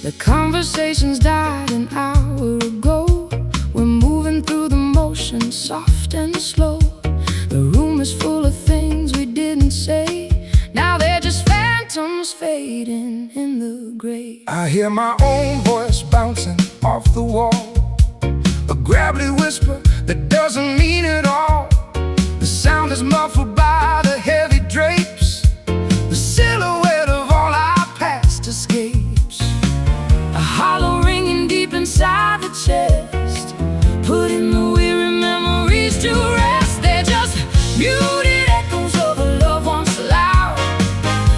The conversations died an hour ago. We're moving through the motion, soft and slow. The room is full of things we didn't say. Now they're just phantoms fading in the gray. I hear my own voice bouncing off the wall, a gravelly whisper that doesn't mean it all. The sound is muffled by the heavy drapes, the silhouette of all our past escapes. A hollow ringing deep inside the chest, putting the weary memories to rest. They're just muted echoes of a love once loud,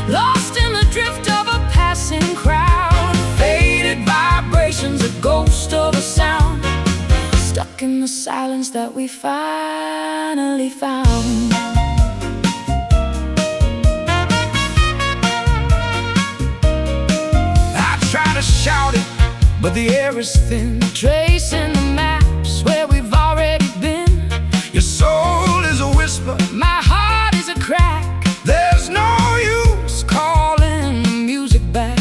lost in the drift of a passing crowd. Faded vibrations, a ghost of a sound, stuck in the silence that we finally found. I try to shout it, but the air is thin, Tracing the maps where we've already been. your soul is a whisper, My heart is a crack. there's no use Calling the music back.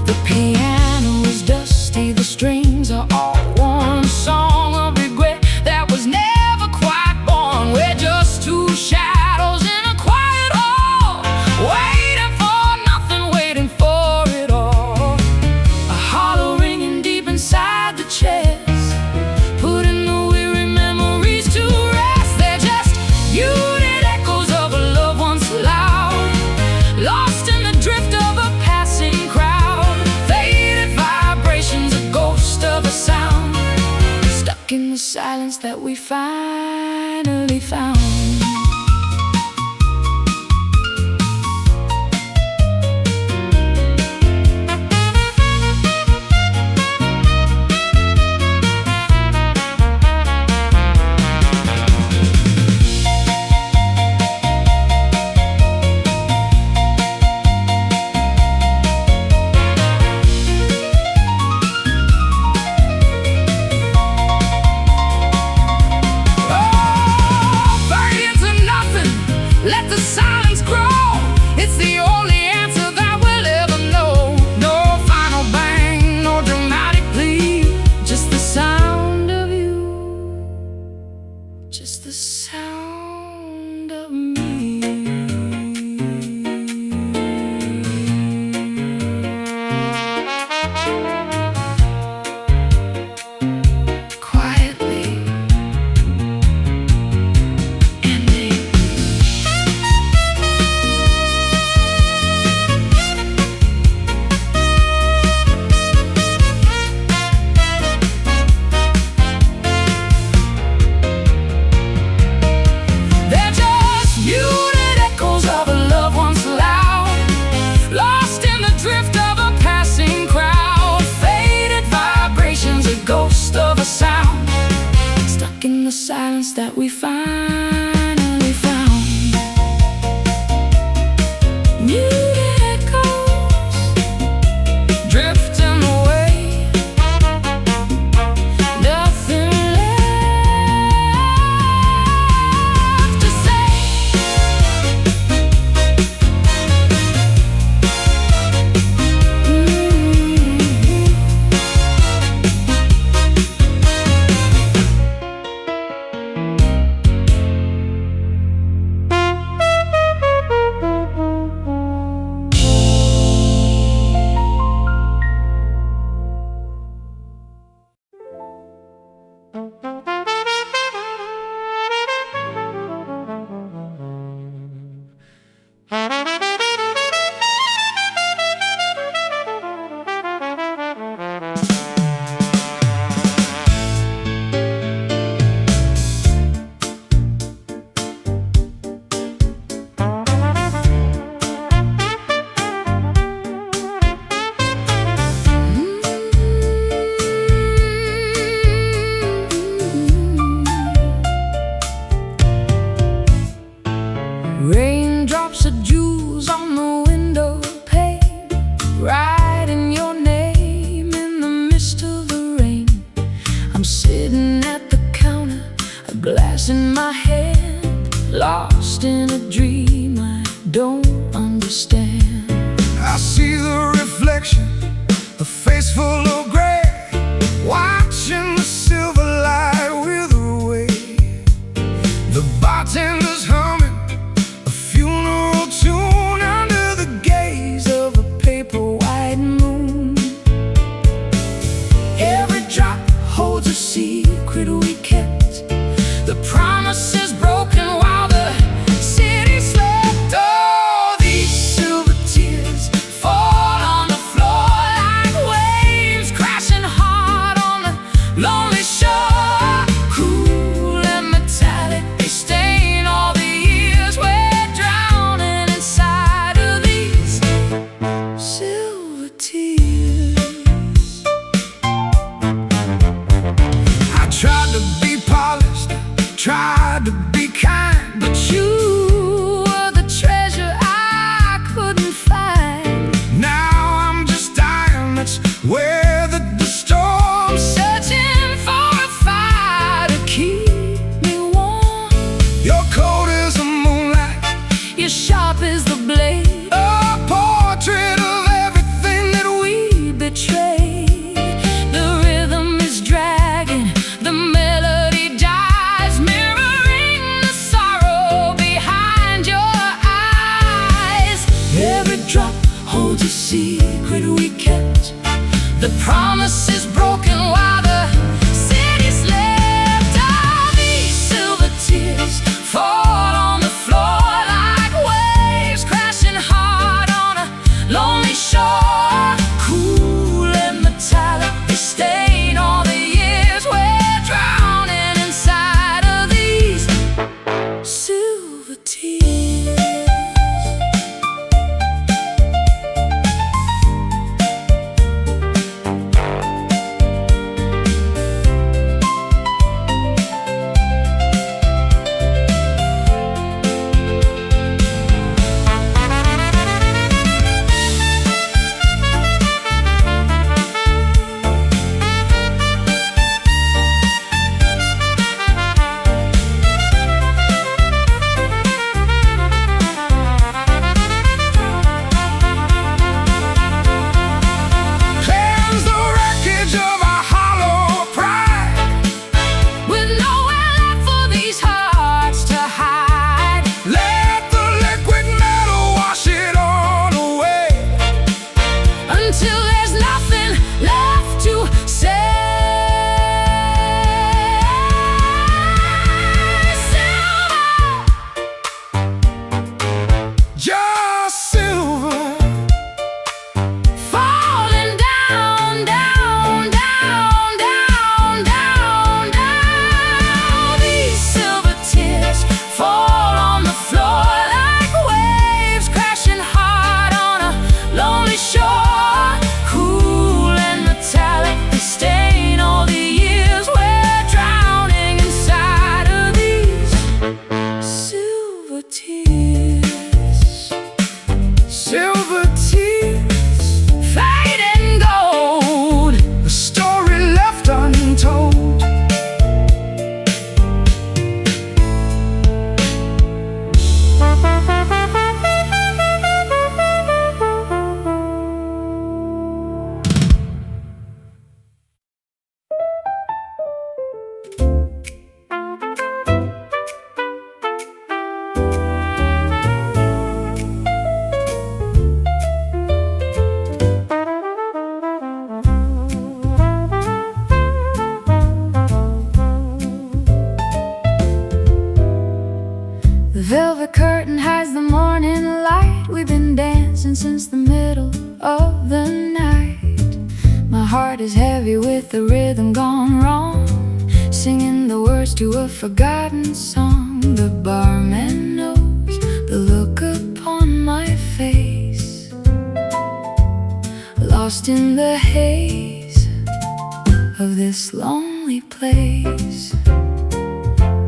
The piano is dusty, the strings are all worn. Song of regret that was never quite born. We're just two shadows in a quiet hall, waiting for nothing, waiting for it all. A hollow ringing deep inside the chest, putting the weary memories to rest. They're just muted echoes of a love once loud, lost in the drift of a passing crowd. Faded vibrations, a ghost of a sound, stuck in the silence that we finally found. The promise is broken while the city slept. All these silver tears fall on the floor like waves crashing hard on a lonely shore. Cool and metallic, they stain all the years we're drowning inside of these silver tears. Velvet curtain hides the morning light. We've been dancing since the middle of the night. My heart is heavy with the rhythm gone wrong, singing the words to a forgotten song. The barman knows the look upon my face, lost in the haze of this lonely place.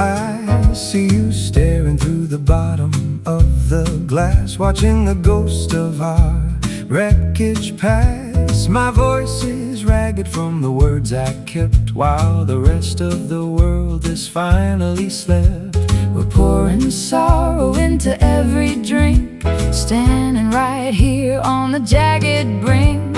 I see you staring through the bottom of the glass, watching the ghost of our wreckage pass. My voice is ragged from the words I kept, while the rest of the world has finally slept. We're pouring sorrow into every drink, standing right here on the jagged brink.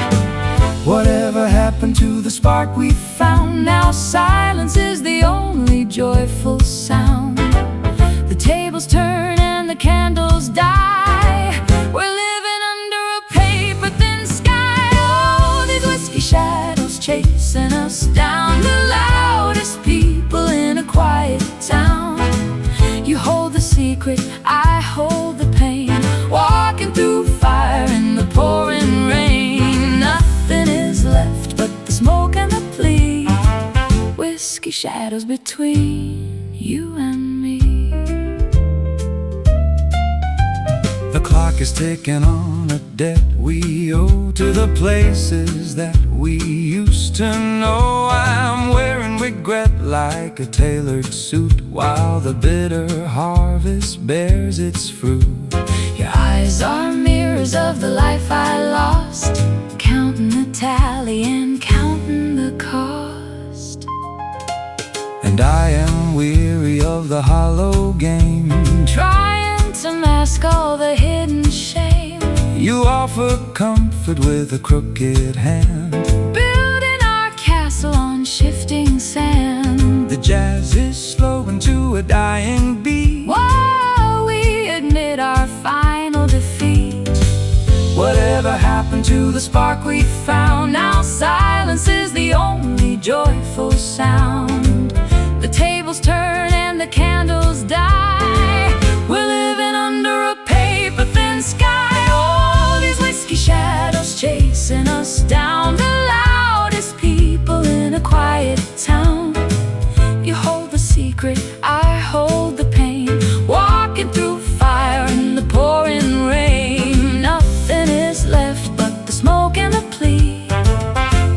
Whatever happened to the spark we Found now silence is the only joyful sound. The tables turn and the candles die. We're living under a paper-thin sky. Oh, these whiskey shadows chasing us down, the loudest people in a quiet town. You hold the secret, I hold the pain, walking through fire in the pouring rain. Nothing is left but the smoke and the plea, whiskey shadows between you and me. The clock is ticking on a debt we owe to the places that we used to know. I'm wearing regret like a tailored suit, while the bitter harvest bears its fruit. Your eyes are mirrors of the life I lost, counting the tally and counting the cost. And I am weary of the hollow game, trying to mask all the hidden shame. You offer comfort with a crooked hand, building our castle on shifting sand. The jazz is slowing to a dying beat, while we admit our final defeat. Whatever happened to the spark we found? Now silence joyful sound. The tables turn and the candles die. We're living under a paper-thin sky. All these whiskey shadows chasing us down. The loudest people in a quiet town. You hold the secret, I hold the pain. Walking through fire in the pouring rain. Nothing is left but the smoke and the plea.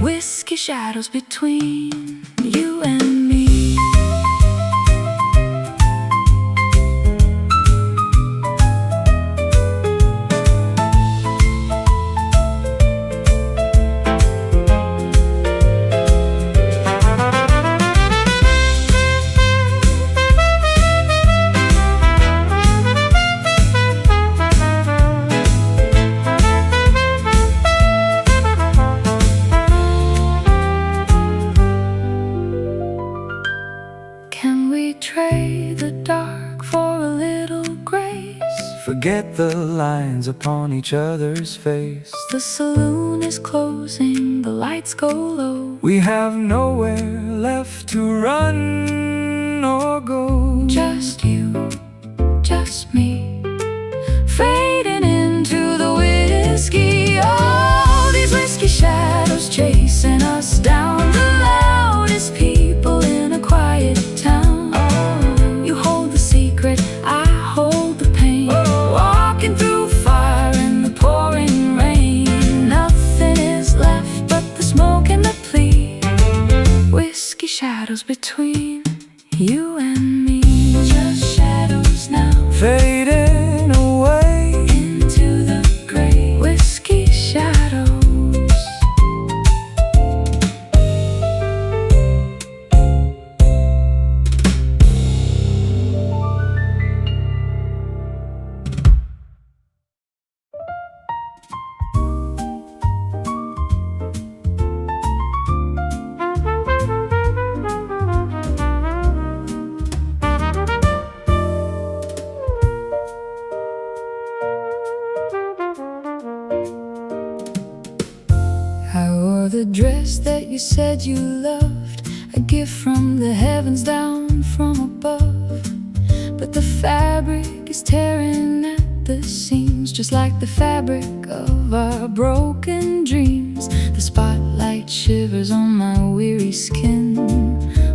Whiskey shadows between you and me. Trade the dark for a little grace. Forget the lines upon each other's face. The saloon is closing, the lights go low. We have nowhere left to run or go. Just you, just me, fading into the whiskey. All these whiskey shadows chasing us down. The loudest people in a quiet town. I hold the pain. Walking through fire in the pouring rain. Nothing is left but the smoke and the plea. Whiskey shadows between you and me. Just shadows now, fading away into the gray. Whiskey shadows. The dress that you said you loved, a gift from the heavens down from above. But the fabric is tearing at the seams, just like the fabric of our broken dreams. The spotlight shivers on my weary skin,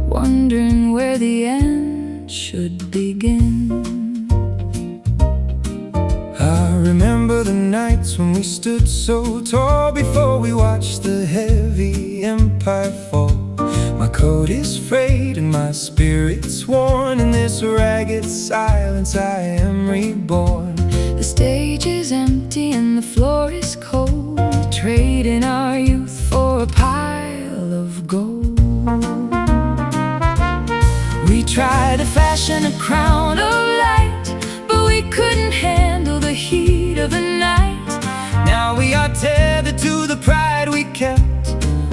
wondering where the end should begin. I remember the nights when we stood so tall before we watched the heavy empire fall. My coat is frayed and my spirit's worn. In this ragged silence I am reborn. The stage is empty and the floor is cold, trading our youth for a pile of gold. We tried to fashion a crown of light, but we couldn't handle the heat of the night. Now we are tethered to the pride we kept,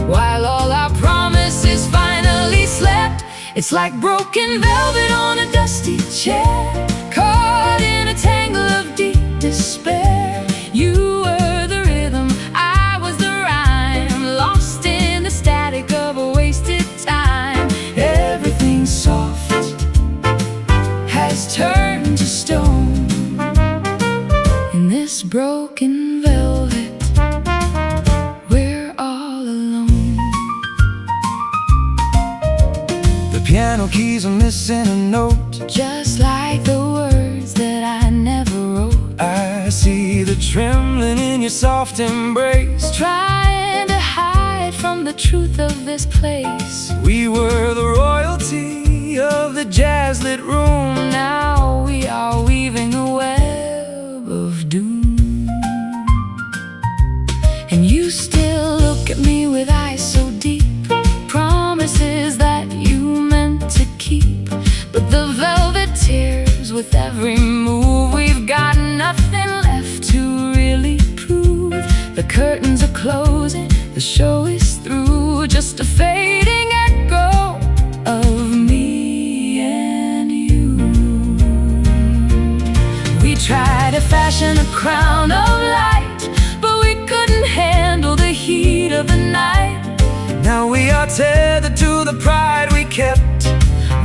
while all our promises finally slept. It's like broken velvet on a dusty chair, caught in a tangle of deep despair. You were the rhythm, I was the rhyme, lost in the static of a wasted time. Everything soft has turned to stone. In this broken velvet, we're all alone. the piano keys are missing a note, just like the words that I never wrote. I see the trembling in your soft embrace, Trying to hide from the truth of this place. we were the royalty of the jazz-lit room. Now we are weaving a web of doom. And you still look at me with eyes so deep, promises that you meant to keep. But the velvet tears with every move. We've got nothing left to really prove. The curtains are closing, the show is through. Just a fading echo of me and you. We tried to fashion a crown of light, but we couldn't handle the heat of the night. Now we are tethered to kept.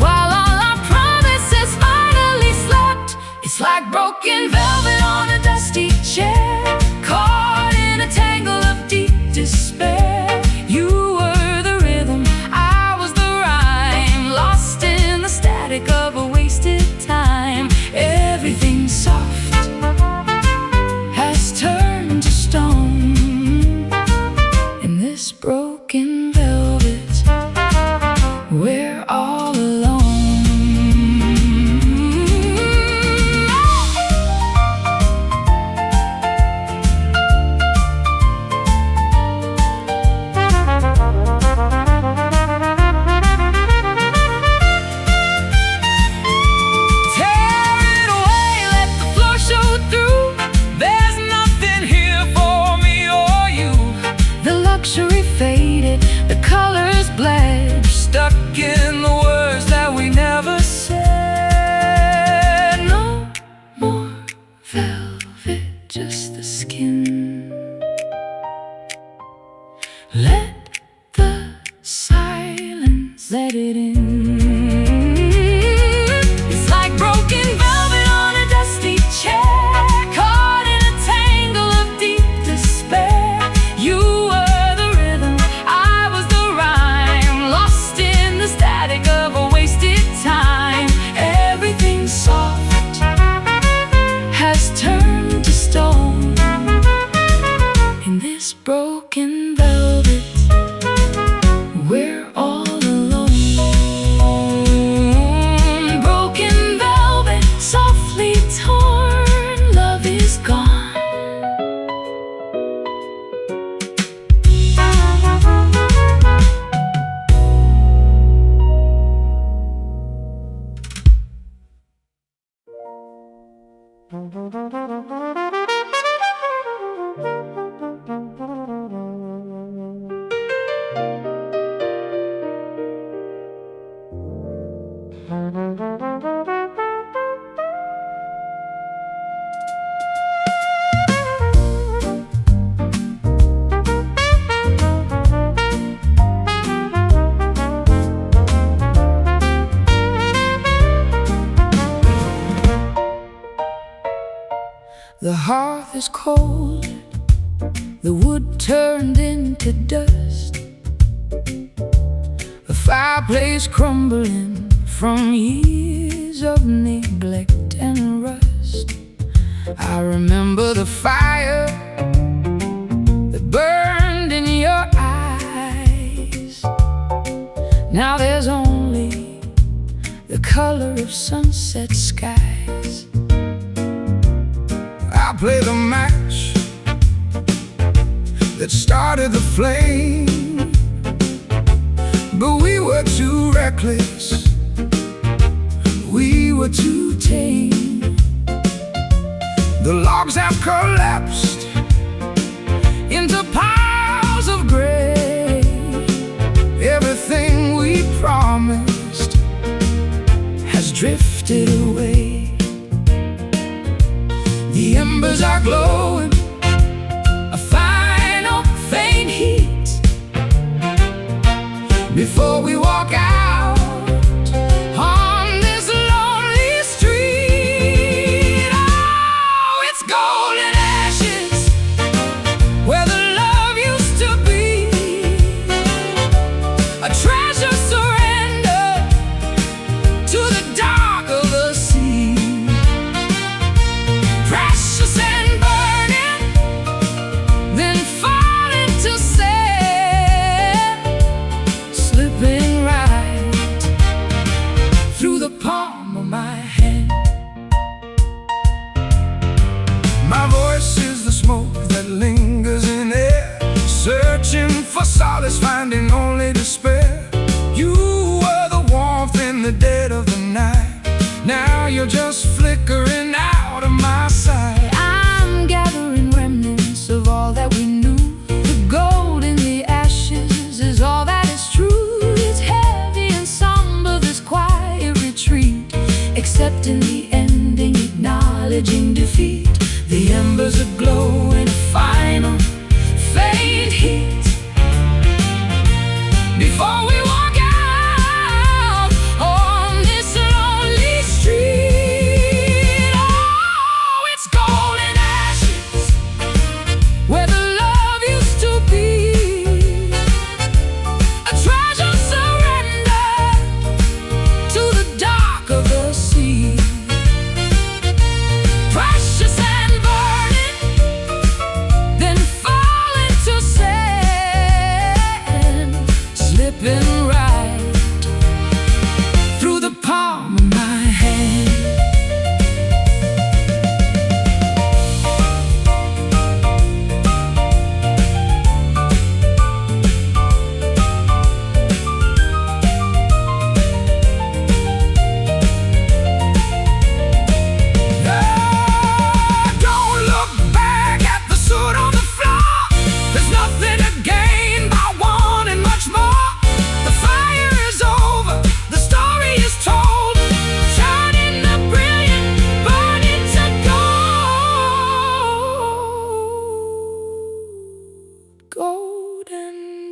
While all our promises finally slept, it's like broken velvet on a dusty chair, caught in a tangle of deep despair. You were the rhythm, I was the rhyme, lost in the static of a wasted time. Everything soft has turned to stone in this broken velvet. We're all alone. Luxury faded, the colors bled, Stuck in the words that we never said. no more velvet, just the skin. Let the silence let it in. It's like broken velvet on a dusty chair, caught in a tangle of deep despair. You were the rhythm, I was the rhyme, lost in the static of a wasted time. Everything soft has turned to stone in this broken velvet. We're all alone. Broken velvet, softly torn, love is gone. The hearth is cold, the wood turned into dust, the fireplace crumbling from years of neglect and rust. I remember the fire that burned in your eyes. Now there's only the color of sunset skies. I play the match that started the flame, but we were too reckless, we were too tame. The logs have collapsed into piles of gray. Everything we promised has drifted away. The embers are glowing, a final faint heat, before we walk out on this lonely street. Oh, it's golden ashes where the love used to be, a treasure surrendered to the dark of the sea. Precious and burning, then falling to sand, slipping right through the palm of my hand. My voice is the smoke that lingers in air, searching for solace, finding only despair. You were the warmth in the dead of the night. Now you're just flickering out of my sight. I'm gathering remnants of all that we knew. The gold in the ashes is all that is true. It's heavy and somber, this quiet retreat, accepting the ending, acknowledging defeat. The embers aglow in a final faint heat, before we walk out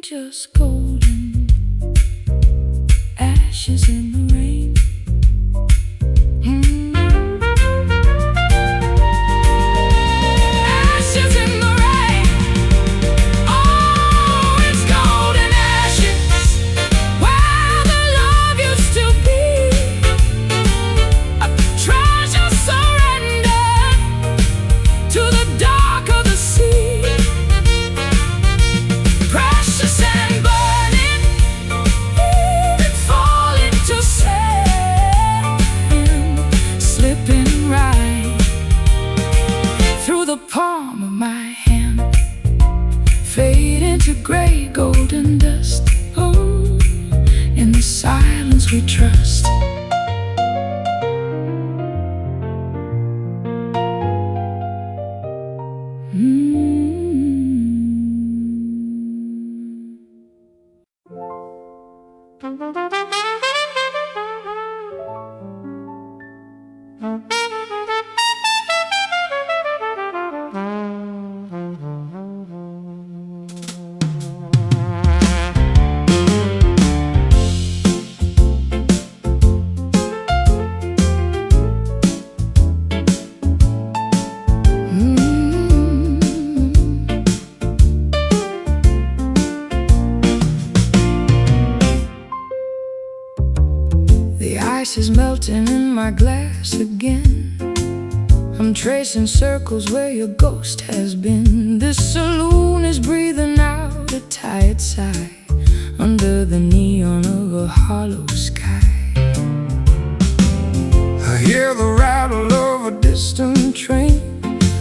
just golden ashes in the rain. Ashes in the rain. Oh, it's golden ashes where the love used to be. A treasure surrendered to the dark of the sea. Precious and burning, even falling to sand, slipping right through the palm of my hand, fade into gray golden dust. Oh, in the silence we trust. The ice is melting in my glass again. I'm tracing circles where your ghost has been. This saloon is breathing out a tired sigh under the neon of a hollow sky. I hear the rattle of a distant train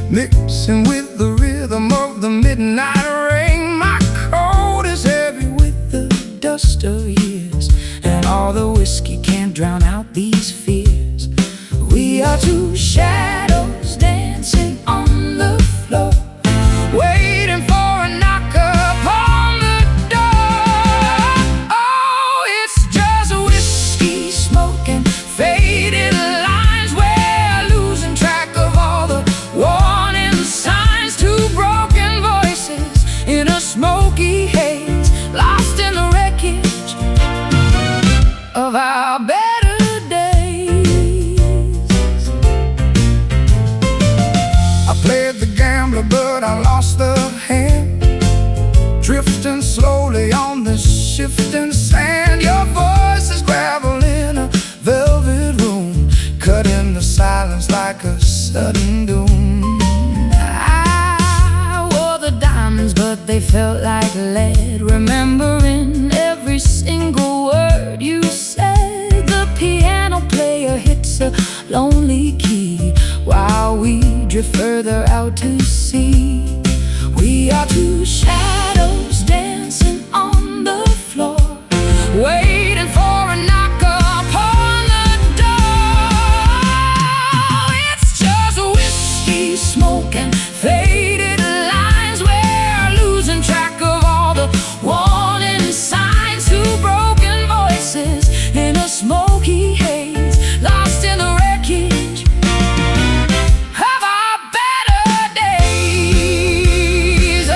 mixing with the rhythm of the midnight rain. My coat is heavy with the dust of years, and all the whiskey can't drown out these fears. We are two shadows dancing on the floor, waiting for a knock upon the door. Oh, it's just whiskey smoke and faded lines. We're losing track of all the warning signs. Two broken voices in a smoky haze, lost in the wreckage of our better days. I played the gambler, but I lost the hand, drifting slowly on the shifting sand. Your voice is gravel in a velvet room, cutting the silence like a sudden doom. I wore the diamonds, but they felt like lead, remembering every single word you said. The piano player hits a lonely key while we drift further out to sea. We are two shadows dancing on the floor, waiting for a knock upon the door. It's just whiskey smoke and faded lines. We're losing track of all the warning signs. Two broken voices in a smoky haze, lost in the wreckage of our better days. Oh,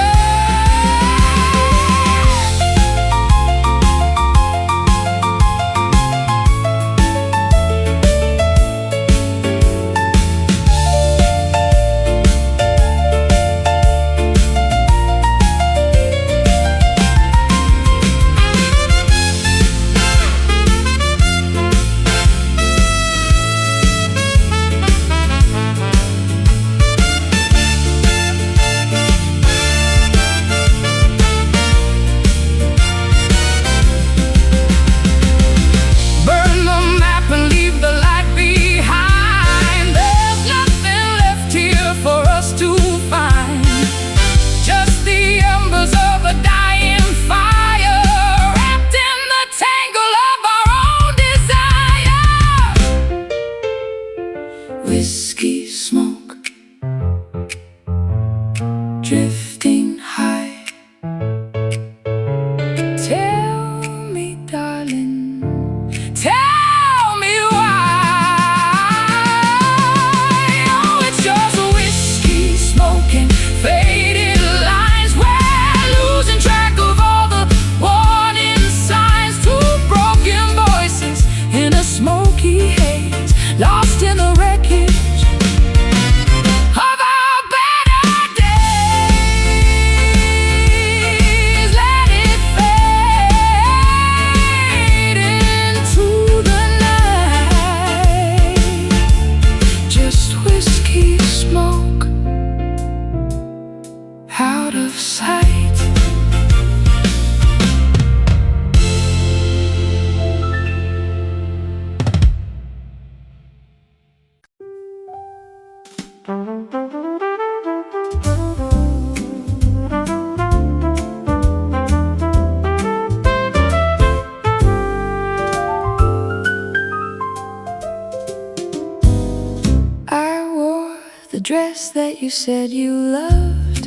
dress that you said you loved,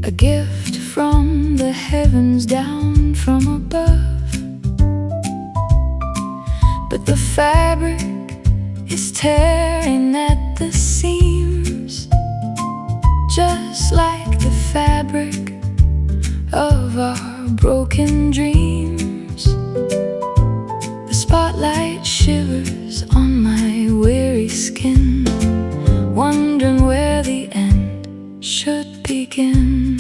a gift from the heavens down from above. But the fabric is tearing at the seams, just like the fabric of our broken dreams. The spotlight shivers on my weary skin, wondering where the end should begin.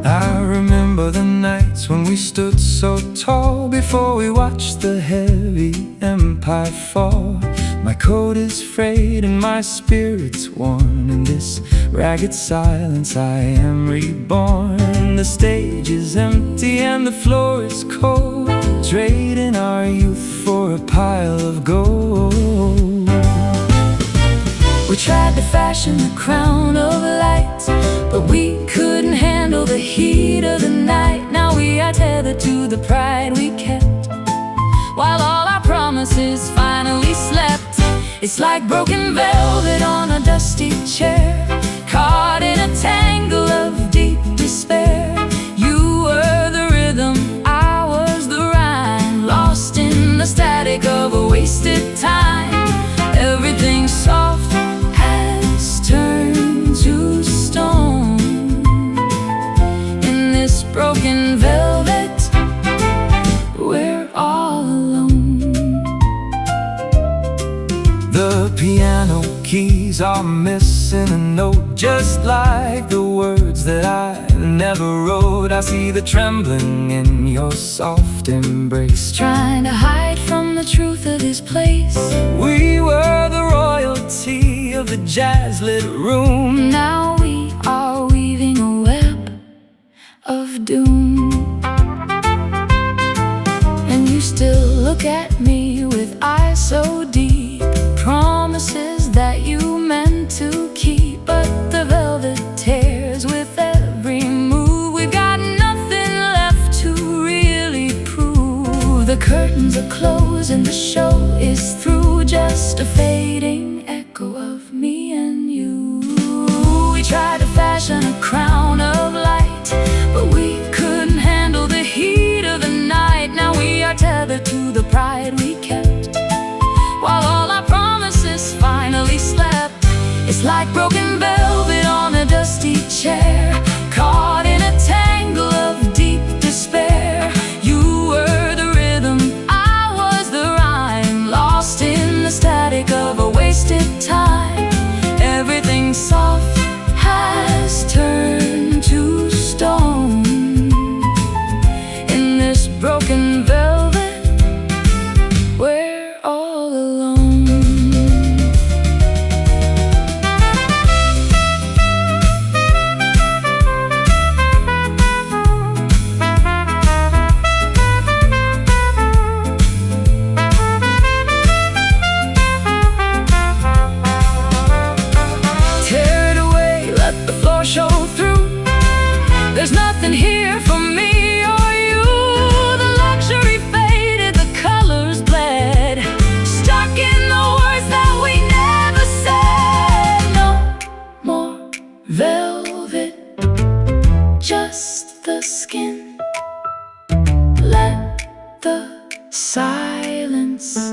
I remember the nights when we stood so tall before we watched the heavy empire fall. My coat is frayed and my spirit's worn. In this ragged silence I am reborn. The stage is empty and the floor is cold, trading our youth for a pile of gold. We tried to fashion the crown of light, but we couldn't handle the heat of the night. Now we are tethered to the pride we kept, while all our promises finally slept. It's like broken velvet on a dusty chair, caught in a tangle of deep despair. You were the rhythm, I was the rhyme, lost in the static of a wasted time. Everything soft has turned to stone. In this broken velvet, we're all alone. The piano keys are missing a note, just like the words that I never wrote. I see the trembling in your soft embrace, Trying to hide from the truth of this place. we were the royalty of the jazz-lit room. Now we are weaving a web of doom. And you still look at me with eyes so deep, promises that you meant to keep. But the velvet tears with every move. We've got nothing left to really prove. The curtains are closed and the show is through, just a fading echo of me and you. We tried to fashion a crown of light, but we couldn't handle the heat of the night. Now we are tethered to the pride we kept, while all our promises finally slept. It's like broken velvet on a dusty chair, caught in a tangle of deep despair. You were the rhythm, I was the rhyme, lost in the static of a wasted time. Everything soft has turned to stone. In this broken velvet, we're all alone. Tear it away, let the floor show through. There's nothing here for me or you. The luxury faded, the colors bled, stuck in the words that we never said. No more velvet, just the skin. Let the silence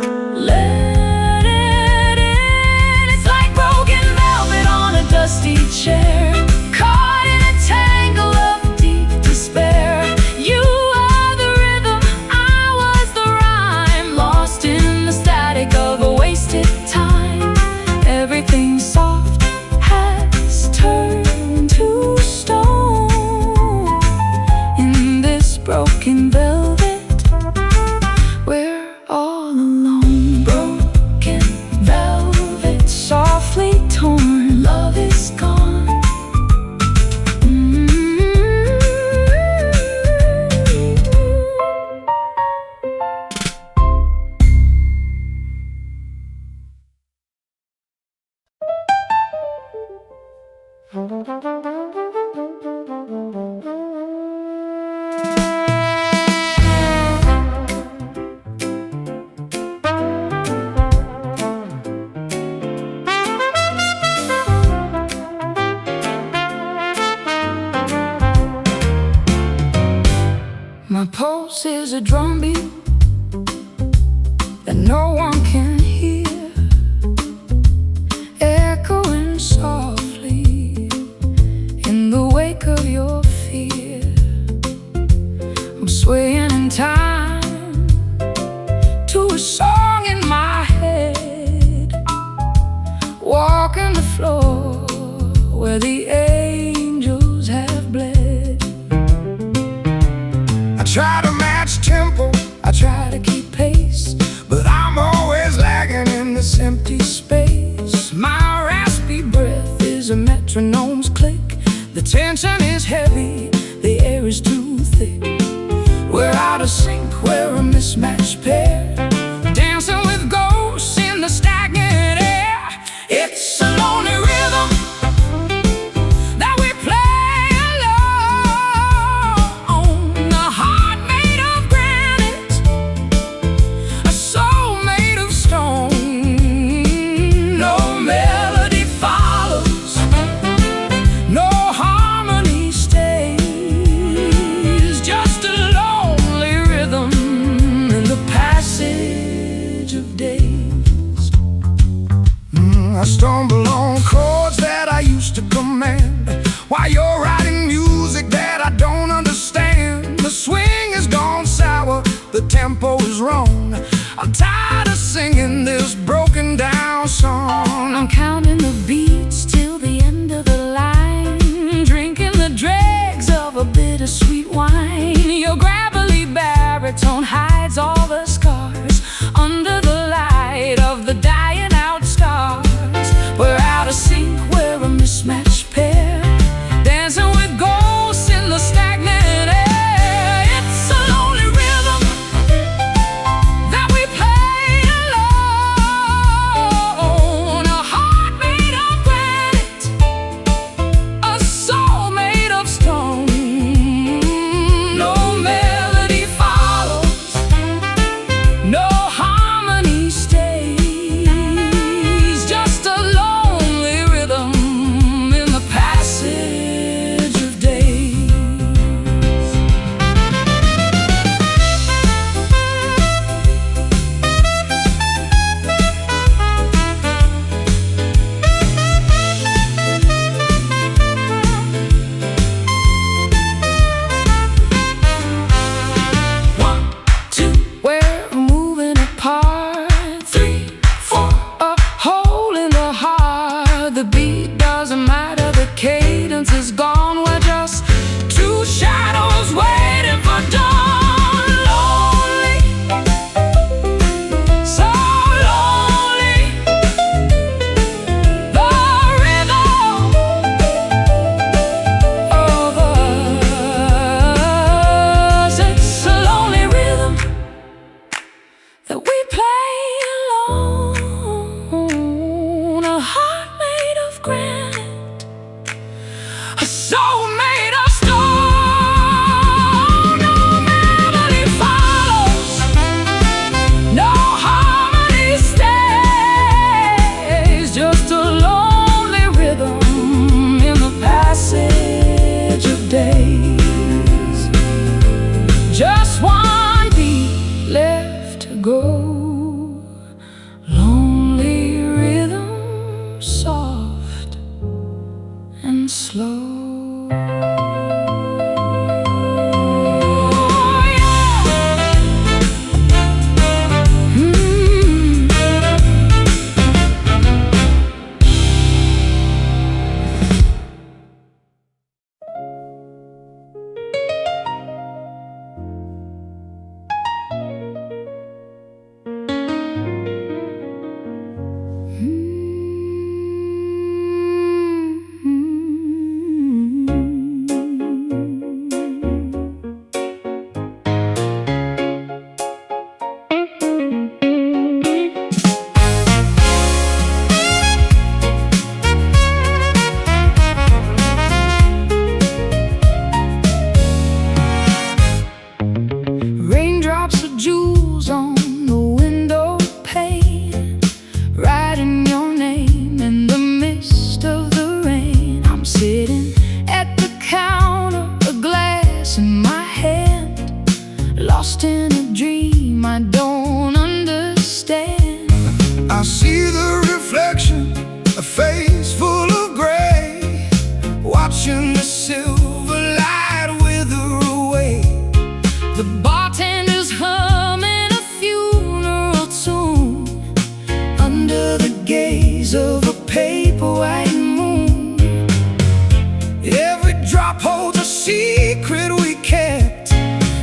let it in. It's like broken velvet on a dusty chair, caught in a tangle of deep despair. You are the rhythm, I was the rhyme, lost in the static of a wasted time. Everything soft has turned to stone. In My pulse is a drumbeat that no one can hear, echoing softly in the wake of your fear. I'm swaying in time to a song in my head, walking the floor where the angels have bled. I try to match tempo, I try to keep pace, but I'm always lagging in this empty space. my raspy breath is a metronome's click. The tension is heavy, the air is too thick. We're out of sync, we're a mismatched pair, dancing with ghosts in the stagnant air. It's a lonely rhythm that we play alone. A heart made of granite, a soul made of stone. No melody follows, no harmony stays, just a lonely rhythm in the passage of days. I stumble on chords that I used to command, while you're writing music that I don't understand. The swing has gone sour, the tempo is wrong. I'm tired of singing this broken down song. I'm counting the beats till the end of the line, drinking the dregs of a bittersweet wine. Your gravelly baritone hides all the scars under the light of the dying out stars. We're out of sync, we're a mismatched pair, dancing with ghosts in the stagnant air. It's a lonely rhythm that we play alone. A heart made of granite, a soul made of stone. No melody follows, no harmony stays, just a lonely rhythm in the passage of days. One, two, we're moving apart. 3, 4, a hole in the heart. The beat doesn't matter, the cadence is gone. We're just two shadows waiting for dawn. Lonely, so lonely. The rhythm of us, it's a lonely rhythm that we play alone. A heart made of granite, a soul made of stone. No melody follows, no harmony stays, just a lonely rhythm in the passage of days. Just one beat left to go, lonely rhythm, soft and slow. secret we kept.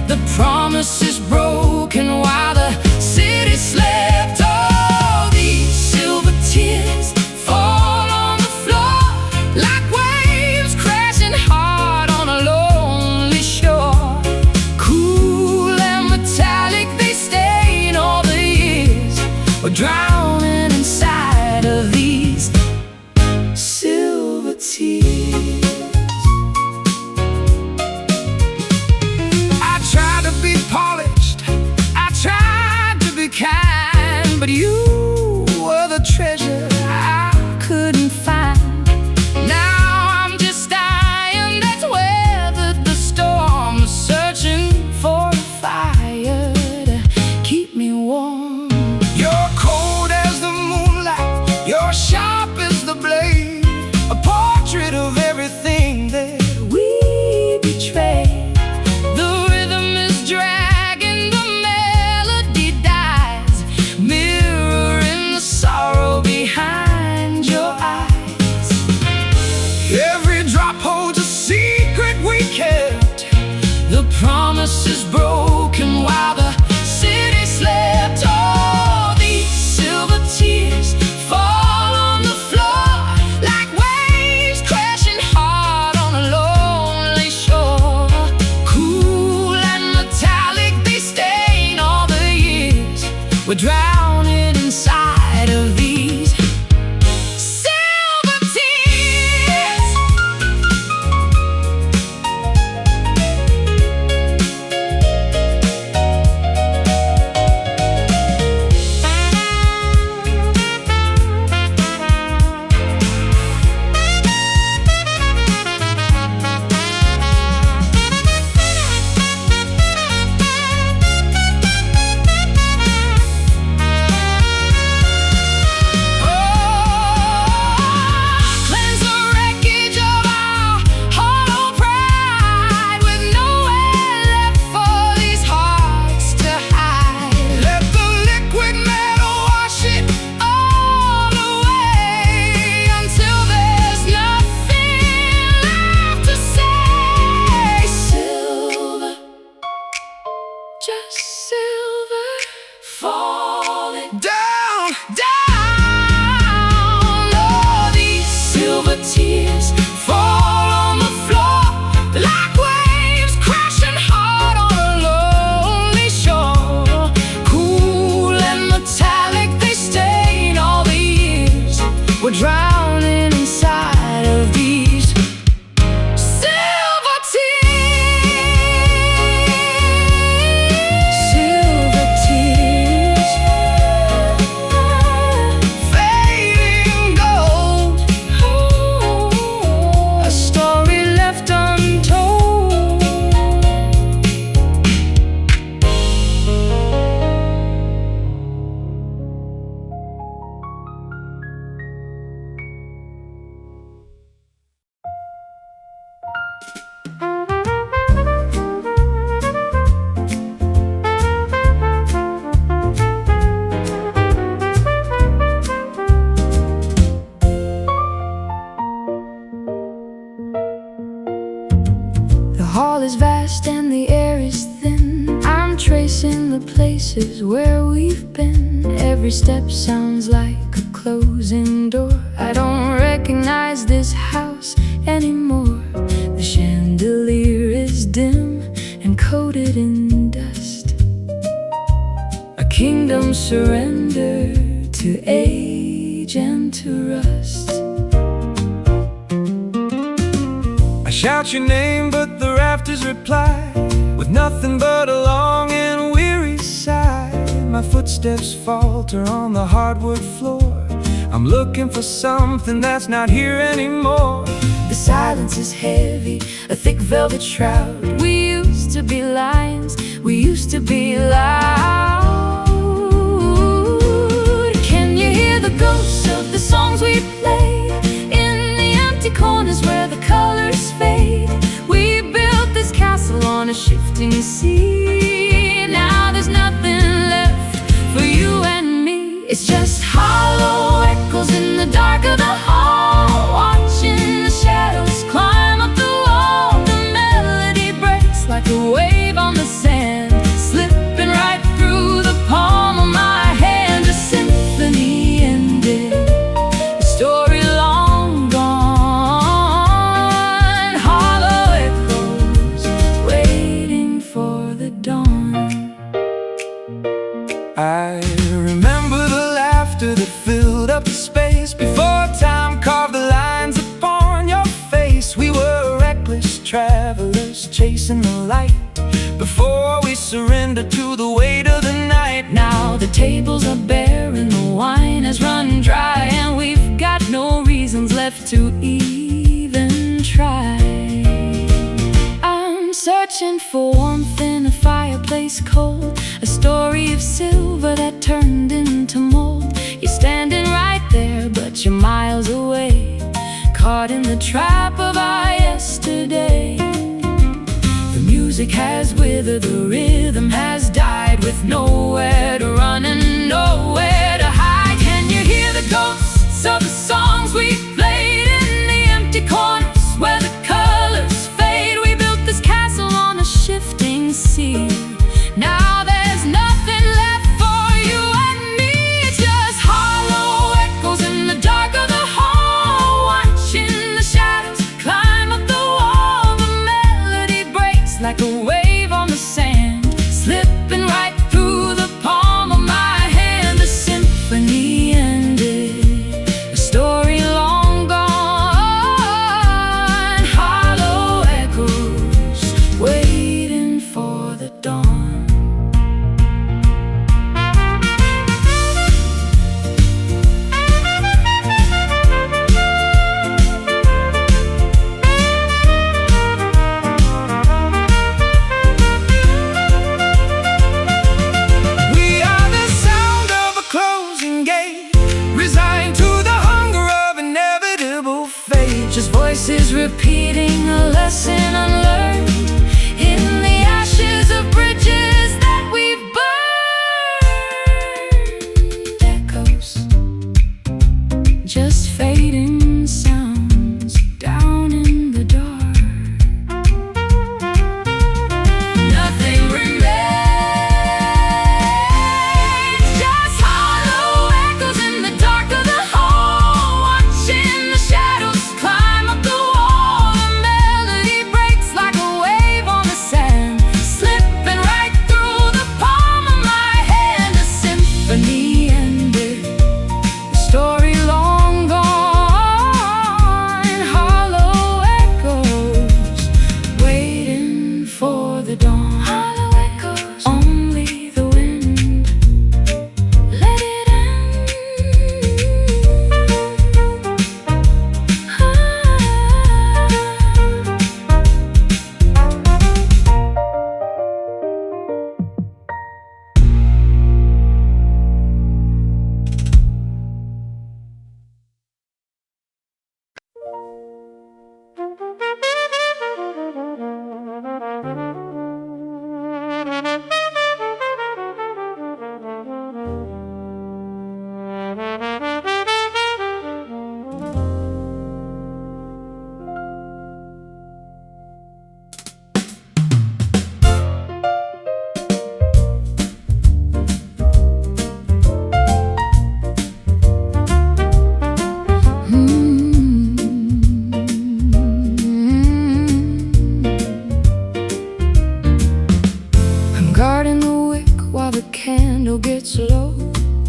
The promise is broken while the city slept. Oh, these silver tears fall on the floor like waves crashing hard on a lonely shore. Cool and metallic, they stain all the years. We're drowning inside of these silver tears. I tried to be polished, I tried to be kind, but you were the treasure I Couldn't find. Now I'm just dying that's weathered the storm, searching for a fire to keep me warm. You're cold as the moonlight, you're sharp as the blade, a portrait of everything that We betray. The rhythm is dragging, the melody dies, mirroring the sorrow behind your eyes. every drop holds a secret we kept. The promise is broken while the city slept. Oh, these silver tears fall on the floor like waves crashing hard on a lonely shore. Cool and metallic, they stain all the years. We're drowning inside of these silver tears. Cleanse the wreckage of our hollow pride, with nowhere left for these hearts to hide. Let the liquid metal wash it all away Until there's nothing left to say. Silver, just silver, falling down. down. Oh, these silver tears fall on the floor like waves crashing hard on a lonely shore. Cool and metallic, they stain all the years. We're drowning inside of these silver tears. Silver tears, Fading gold, a story left untold. The hall is vast and the air is thin. I'm tracing the places where we've been. Every step sounds like a closing door. I don't recognize this house anymore. The chandelier is dim and coated in dust. A kingdom surrendered to age and to rust. I shout your name, but the rafters reply with nothing but a long and weary sigh. My footsteps falter on the hardwood floor. I'm looking for something that's not here anymore. The silence is heavy, a thick velvet shroud. We used to be lions, we used to be loud. Can you hear the ghosts of the songs we played in the empty corners where the colors fade? We built this castle on a shifting sea. Now there's nothing left for you and me. It's just hollow echoes in the dark of the hall, watching the shadows climb up the wall. The chasing the light, before we surrender to the weight of the night. Now the tables are bare and the wine has run dry, and we've got no reasons left to even try. I'm searching for warmth in a fireplace cold, a story of silver that turned into mold. You're standing right there, but you're miles away, caught in the trap of our yesterday. The music has withered, the rhythm has died, with nowhere to run and nowhere to hide. Can you hear the ghosts of the songs we played in the empty corners where the colors fade? We built this castle on a shifting sea. Now there's nothing left for you and me. It's just hollow echoes in the dark of the hall, watching the shadows climb up the wall. The melody breaks like a wave on the sand, slipping right through the palm of my hand. The symphony ended, a story long gone. Hollow echoes waiting for the dawn. We are the sound of a closing gate, resigned to the hunger of inevitable fate. Just voices repeating a lesson unlearned in the ashes of bridges that we've burned. Echoes, just fading sounds down in the dark. Nothing remains, just hollow echoes in the dark of the hall, watching the shadows climb up the wall. The melody breaks like a wave on the sand, slipping right through the palm of my hand. The symphony ended, the story long gone. Hollow echoes waiting for the dawn. Hollow echoes, only the wind, let it end. I'm guarding the wick while the candle gets low,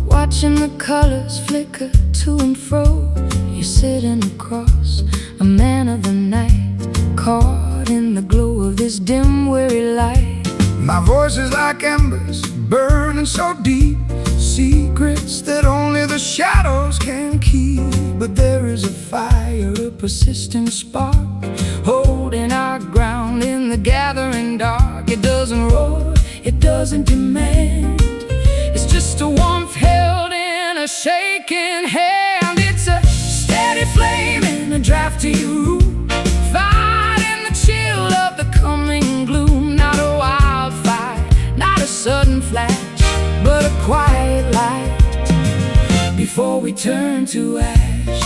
watching the colors flicker to and fro. You're sitting across, a man of the night, caught in the glow of this dim, weary light. My voice is like embers, burning so deep, secrets that only the shadows can keep. But there is a fire, a persistent spark, holding our ground in the gathering dark. It doesn't roar, it doesn't demand, it's just a warmth held in a shaking hand. It's a steady flame in a drafty room, fighting the chill of the coming gloom. Not a wildfire, not a sudden flash, but a quiet light before we turn to ash.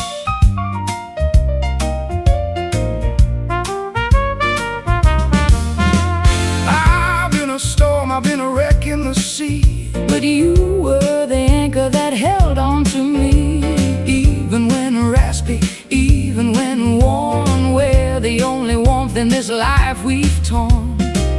I've been a storm, I've been a wreck in the sea, But you were the anchor that held on to me. even when raspy, Even when worn, we're the only warmth in this life we've torn.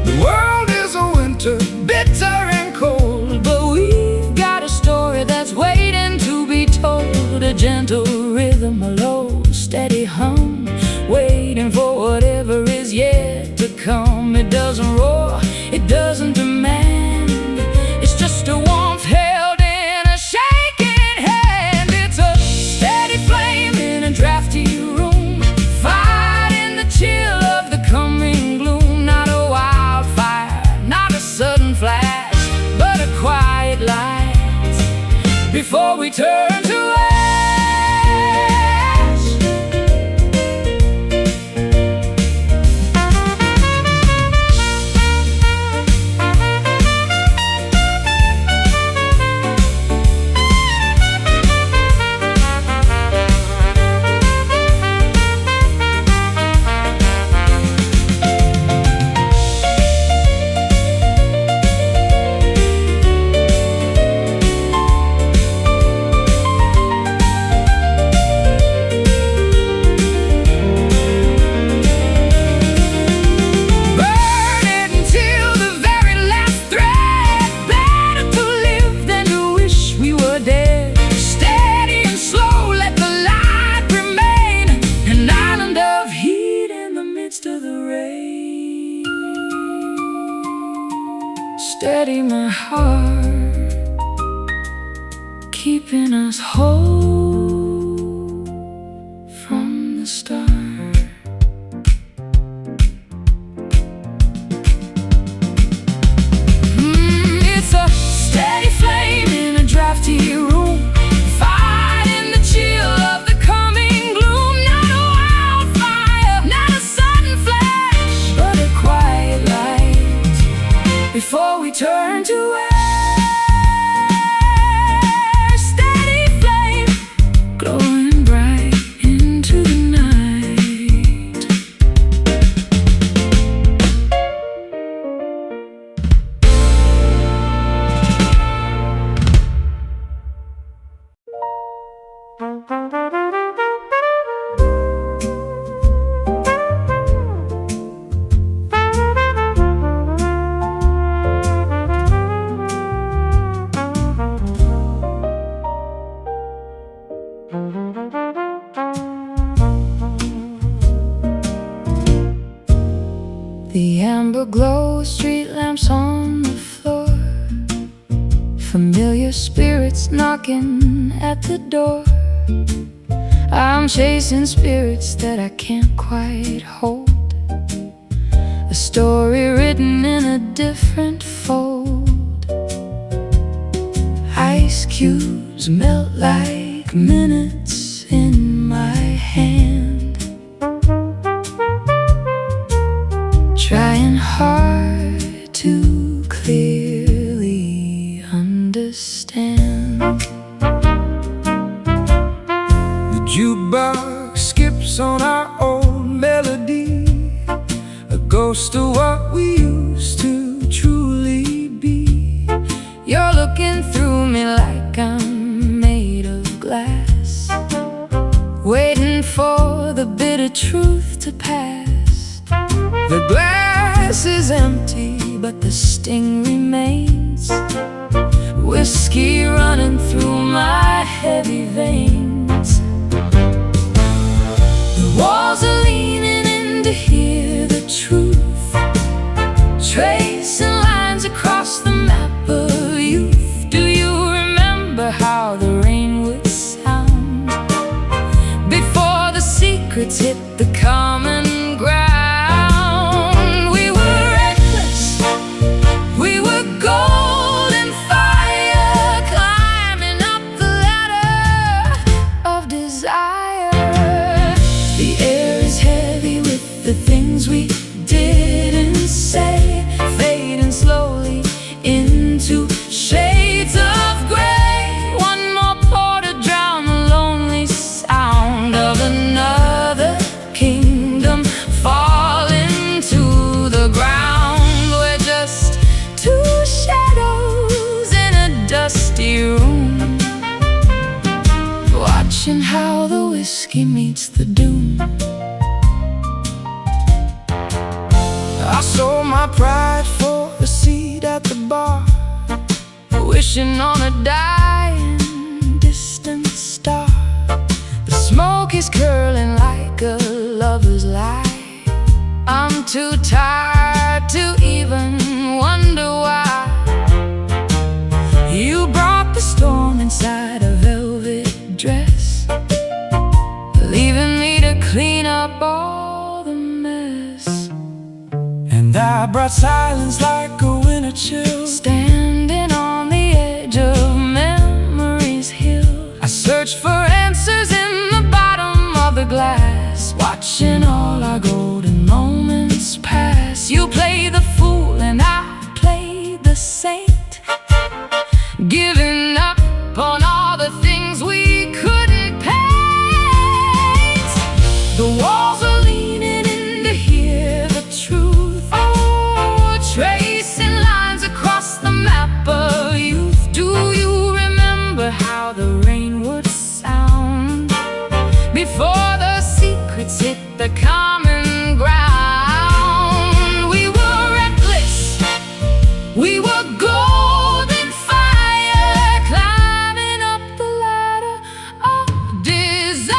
the world is a winter, bitter and cold, But we've got a story that's waiting to be told. A gentle rhythm, a low, steady hum, waiting for whatever is yet to come. It doesn't roar, it doesn't demand. It's just a warmth held in a shaking hand. It's a steady flame in a drafty room, fighting the chill of the coming gloom. Not a wildfire, not a sudden flash, but a quiet light before we turn to ash. Steady my heart, keeping us whole from the start. It's a steady flame in a drafty room, fighting the chill of the coming gloom. Not a wildfire, not a sudden flash, but a quiet light before we turn to ash. Steady flame, glowing bright into the night. The amber glow of street lamps on the floor, familiar spirits knocking at the door. I'm chasing spirits that I can't quite hold, a story written in a different fold. Ice cubes melt like minutes in my hand, trying hard to clearly understand. The jukebox skips on our old melody, a ghost of what we used to truly be. You're looking through me like I'm made of glass, waiting for the bitter truth to pass. The glass is empty, but the sting remains, whiskey running through my heavy veins. The walls are leaning in to hear the truth, tracing lines across the map of youth. Do you remember how the rain would sound before the secrets hit the common ground? The things we didn't say, fading slowly into shades of gray. One more pour to drown the lonely sound of another kingdom falling to the ground. We're just two shadows in a dusty room, watching how the whiskey meets the doom. I sold my pride for a seat at the bar, wishing on a dying distant star. the smoke is curling like a lover's lie, I'm too tired to even wonder why you brought the storm inside a velvet dress, leaving me to clean up all the mess. And I brought silence like a winter chill, Standing on the edge of memory's hill, I searched for answers in the bottom of the glass, watching all our golden moments pass. You played the fool and I played the saint, giving up on all the things we couldn't paint. The walls are leaning in to hear the truth, tracing lines across the map of youth. Do you remember how the rain would sound before the secrets hit the common ground? We were reckless, we were golden fire, climbing up the ladder of desire.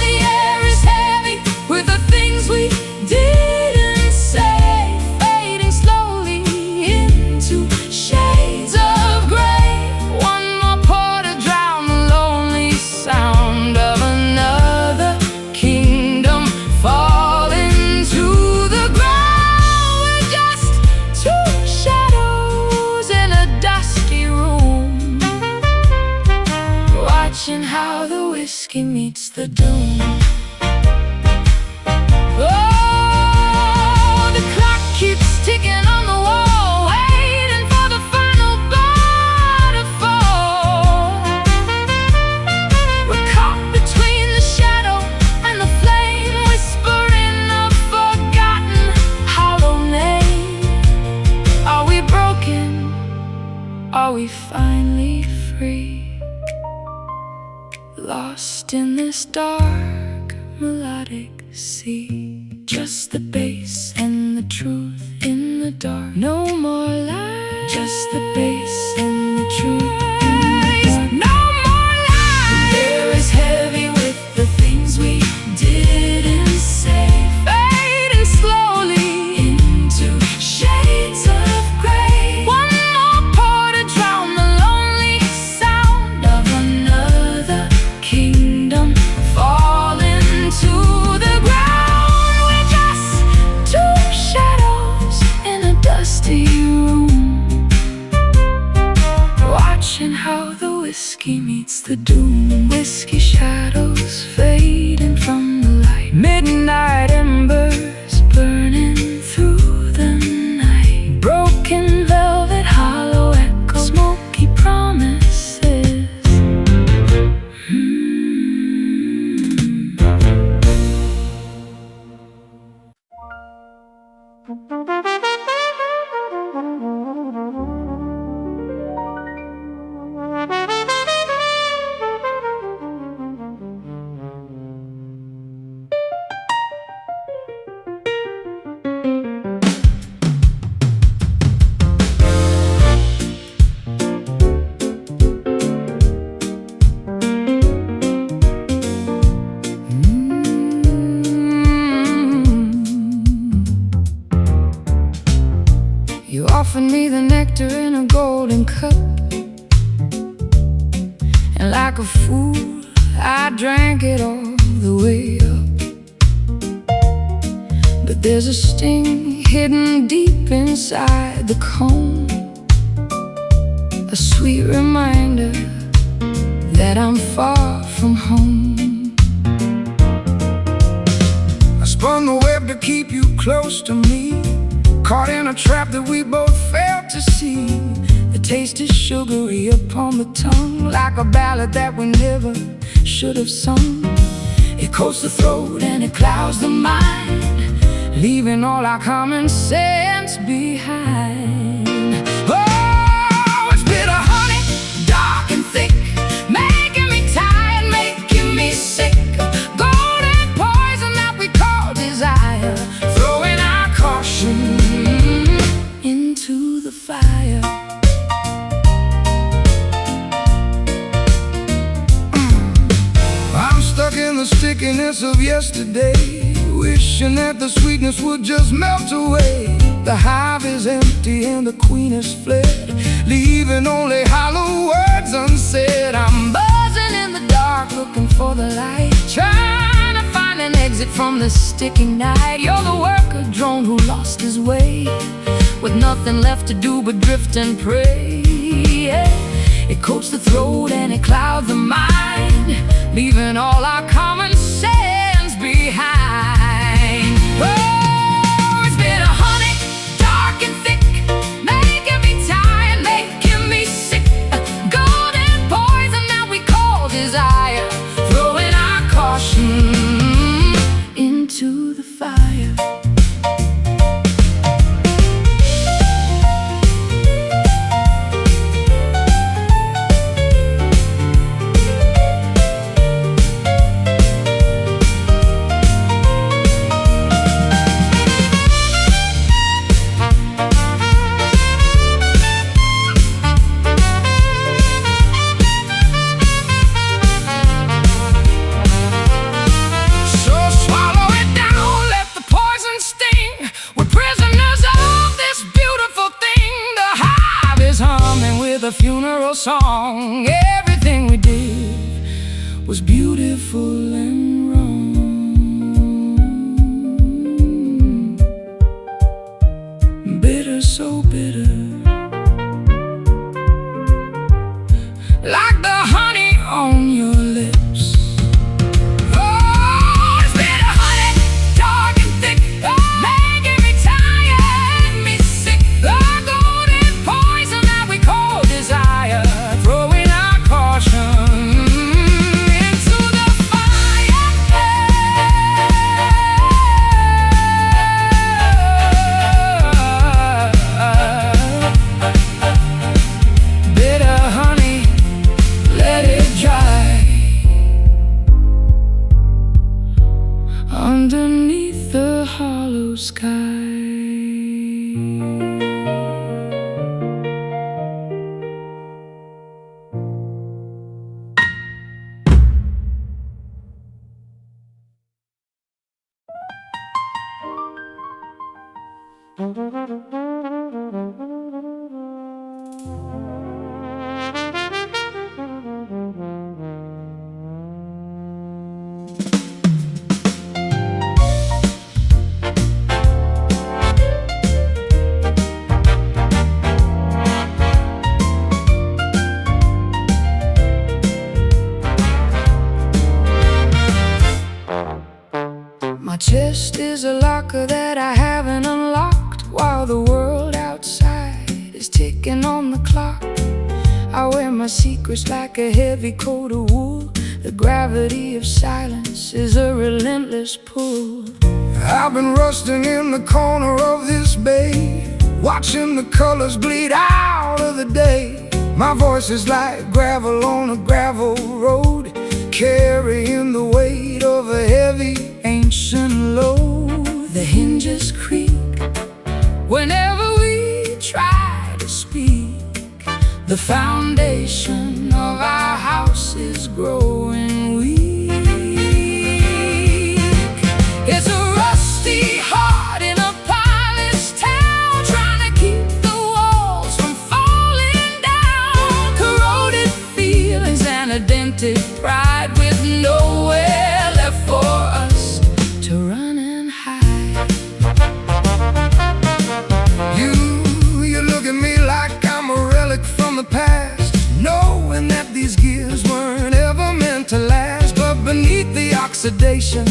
The air is heavy with the things we didn't say, fading slowly into shades of gray. One more pour to drown the lonely sound of another kingdom falling to the ground. We're just two shadows in a dusty room, watching how the whiskey meets the doom. Oh, the clock keeps ticking on the wall, waiting for the final bar to fall. We're caught between the shadow and the flame, whispering a forgotten hollow name. Are we broken? Are we finally free? Lost in this dark melodic sea, just the bass and the truth in the dark. No more lies, just the bass and the truth in the dark. No more lies. The air is heavy with the things we didn't say, fading slowly into shades of gray. One more pour to drown the lonely sound of another kingdom falling to the ground. We're just two shadows in a dusty room, watching how the whiskey meets the doom. Whiskey shadows fading from the light, midnight embers burning through the night. Broken velvet, hollow echo, smoky promises. You offered me the nectar in a golden cup, and like a fool, I drank it all the way up. But there's a sting hidden deep inside the cone, a sweet reminder that I'm far from home. I spun the web to keep you close to me, caught in a trap that we both failed to see. The taste is sugary upon the tongue, like a ballad that we never should have sung. It coats the throat and it clouds the mind, leaving all our common sense behind. Oh, it's bitter honey, dark and thick, making me tired, making me sick. Golden poison that we call desire, throwing our caution into the fire. I'm stuck in the stickiness of yesterday, wish wishing that the sweetness would just melt away. The hive is empty and the queen has fled, leaving only hollow words unsaid. I'm buzzing in the dark, looking for the light, trying to find an exit from the sticking night. You're the worker drone who lost his way, with nothing left to do but drift and pray. It coats the throat and it clouds the mind, leaving all our common sense behind. Oh, it's bitter honey, dark and thick, making me tired, making me sick. A golden poison that we call desire, throwing our caution into the fire. The funeral song, everything we did was beautiful and wrong. Bitter, so bitter, like the honey on your lips. Oh, it's bitter honey, dark and thick, making me tired, me sick. The golden poison that we call desire, throwing our caution into the fire. Bitter honey, let it dry underneath the hollow sky. My chest is a locker that I haven't unlocked, while the world outside is ticking on the clock. I wear my secrets like a heavy coat of wool. The gravity of silence is a relentless pull. I've been rusting in the corner of this bay, watching the colors bleed out of the day. My voice is like gravel on a gravel road, carrying the weight of a heavy ancient load. The hinges creak whenever we try to speak. The foundation of our house is growing weak. It's a rusty heart in a polished town, trying to keep the walls from falling down. Corroded feelings and a dented pride, with nowhere left for us to run and hide. You look at me like I'm a relic from the past, knowing that these gears weren't ever meant to last. But beneath the oxidation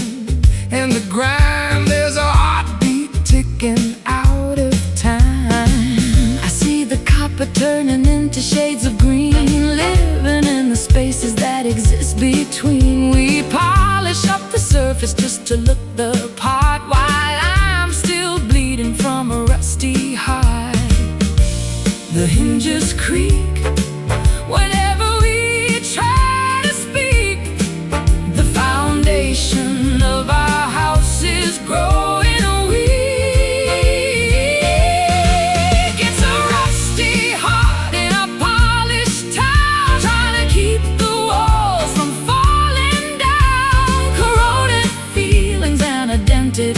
and the grime, there's a heartbeat ticking out of time. I see the copper turning into shades of green, living in the spaces that exist between. We polish up the surface just to look the part, while I'm still bleeding from a rusty heart. The hinges creak whenever we try to speak. The foundation of our house is growing weak. It's a rusty heart in a polished town, trying to keep the walls from falling down. Corroded feelings and a dented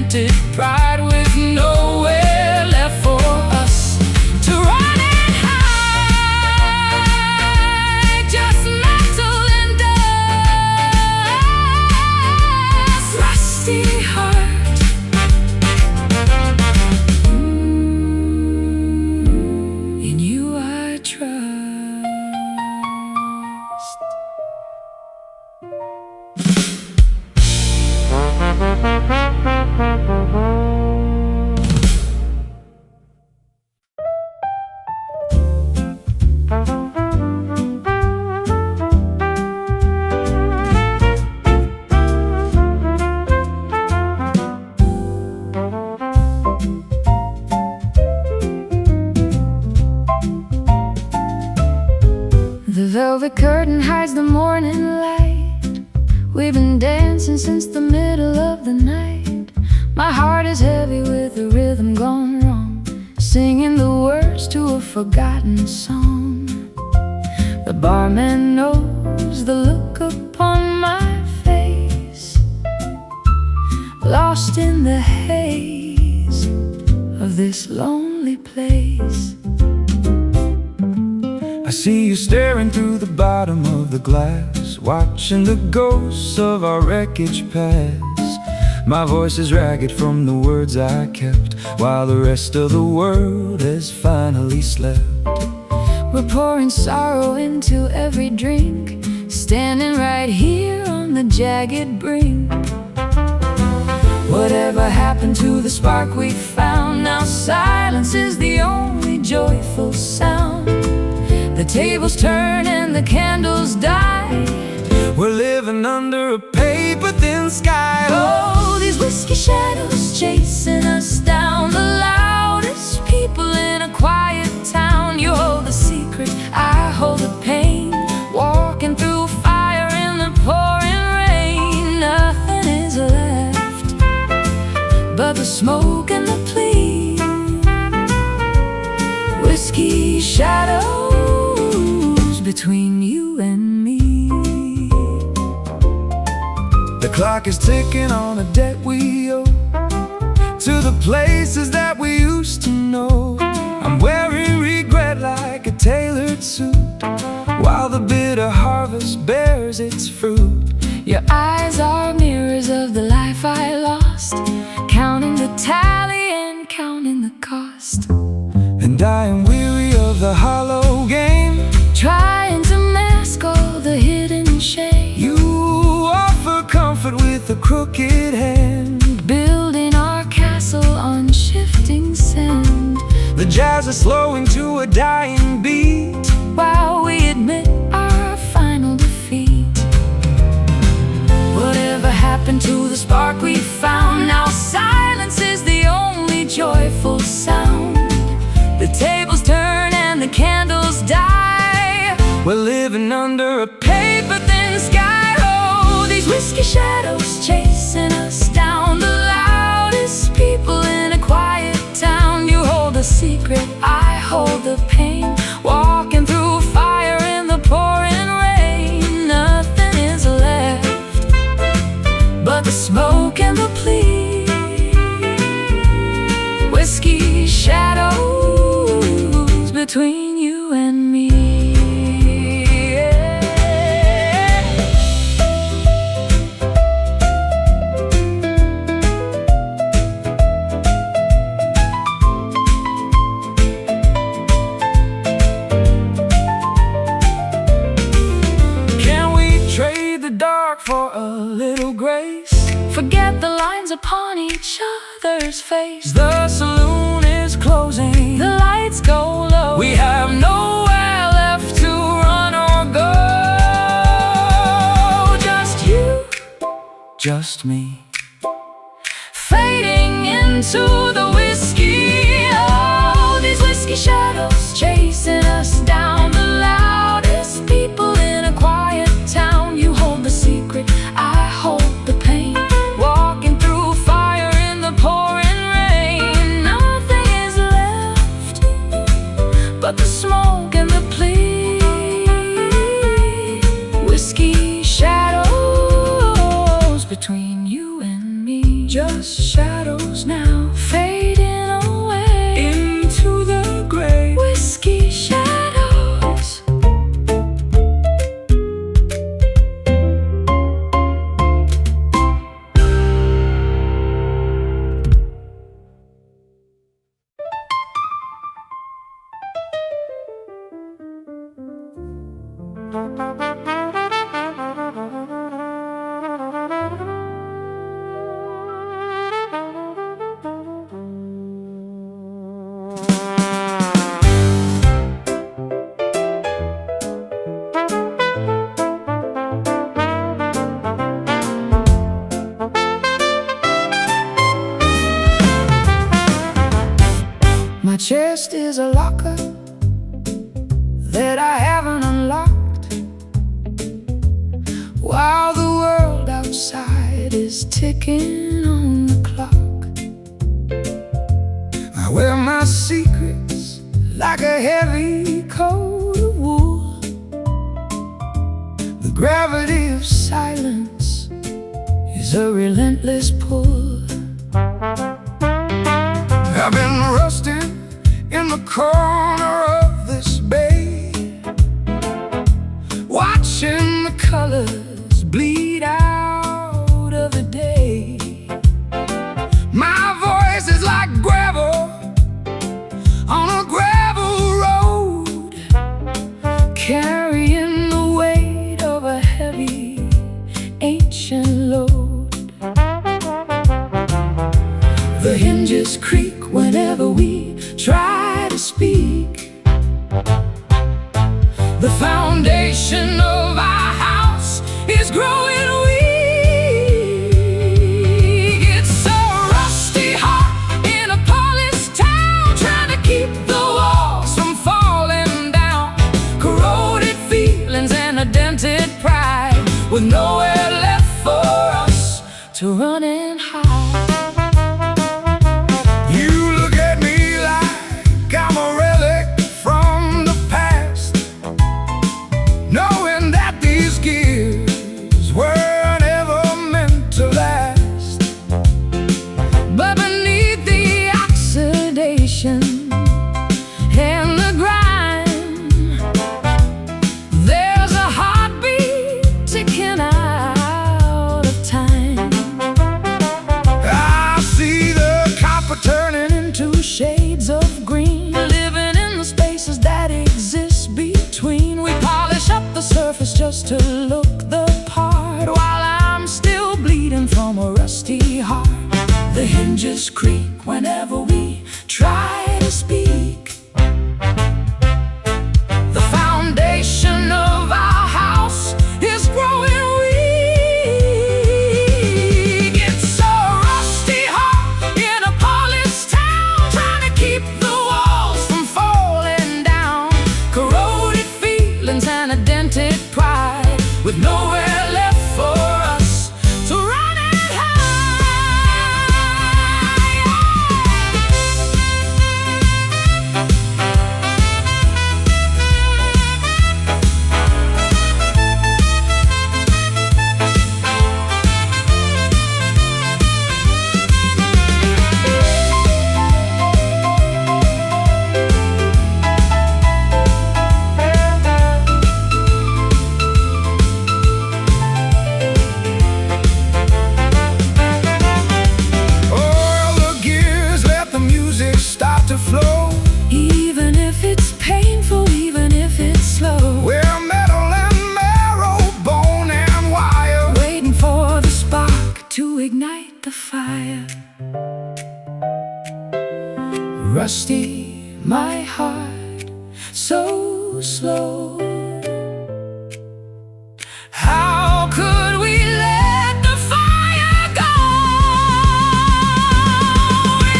unrelented pride with nowhere left for us to run and hide. Just metal and dust, rusty heart. In you I trust. The velvet curtain hides the morning light. We've been dancing since the middle of the night. My heart is heavy with the rhythm gone wrong, singing the words to a forgotten song. The barman knows the look upon my face, lost in the haze of this lonely place. I see you staring through the bottom of the glass, watching the ghosts of our wreckage pass. My voice is ragged from the words I kept, while the rest of the world has finally slept. We're pouring sorrow into every drink, standing right here on the jagged brink. Whatever happened to the spark we found? Now silence is the only joyful sound. The tables turn and the candles die. We're living under a paper-thin sky. Oh, these whiskey shadows chasing us down. The loudest people in a quiet town. You hold the secret, I hold the pain. Walking through fire in the pouring rain. Nothing is left but the smoke and the plea. Whiskey shadows between you and me. The clock is ticking on a debt we owe to the places that we used to know. I'm wearing regret like a tailored suit, while the bitter harvest bears its fruit. Your eyes are mirrors of the life I lost, counting the tally and counting the cost. And I am weary of the hollow game, trying to mask all the hidden shame. You offer comfort with a crooked hand, building our castle on shifting sand. the jazz is slowing to a dying beat, while we admit our final defeat. Whatever happened to the spark we found? Now silence is the only joyful sound. The tables turn and the candles die. We're living under a paper-thin sky. Oh, these whiskey shadows chasing us down. The loudest people in a quiet town. You hold the secret, I hold the pain. Walking through fire in the pouring rain. Nothing is left but the smoke and the plea. Whiskey shadows between you and me. Can we trade the dark for a little grace? Forget the lines upon each other's face. The saloon is closing, The lights go low. We have nowhere left to run or go. Just you, just me, fading into the whiskey. Oh, these whiskey shadows chasing us down. The loudest people in a quiet town. You hold the secret, I hold the pain. Walking through fire in the pouring rain. Nothing is left but the smoke and the plea. Whiskey shadows between you and me. just shadows now, fading away into the gray. whiskey shadows. My chest is a locker that I haven't unlocked, while the world outside is ticking on the clock. I wear my secrets like a heavy coat of wool. The gravity of silence is a relentless pull. I've been rusting in the corner of this bay, watching the colors bleed out of the day. My voice is like gravel on a gravel road, carrying the weight of a heavy ancient load. The hinges creak whenever we try to speak. The foundation of our house is growing weak. It's so rusty hot in a polished town, trying to keep the walls from falling down. Corroded feelings and a dented pride, with nowhere left for us to run and hide. And the grind, there's a heartbeat ticking out of time. I see the copper turning into shades of green, living in the spaces that exist between. We polish up the surface just to look the part, while I'm still bleeding from a rusty heart. The hinges creak whenever we try to speak. The foundation of our house is growing weak. It's so rusty hot in a polished town, trying to keep the walls from falling down. Corroded feelings and a dented pride, with nowhere left for us to run and flow, even if it's painful, even if it's slow. We're metal and marrow, bone and wire, waiting for the spark to ignite the fire. Rusty, my heart, so slow. How could we let the fire go?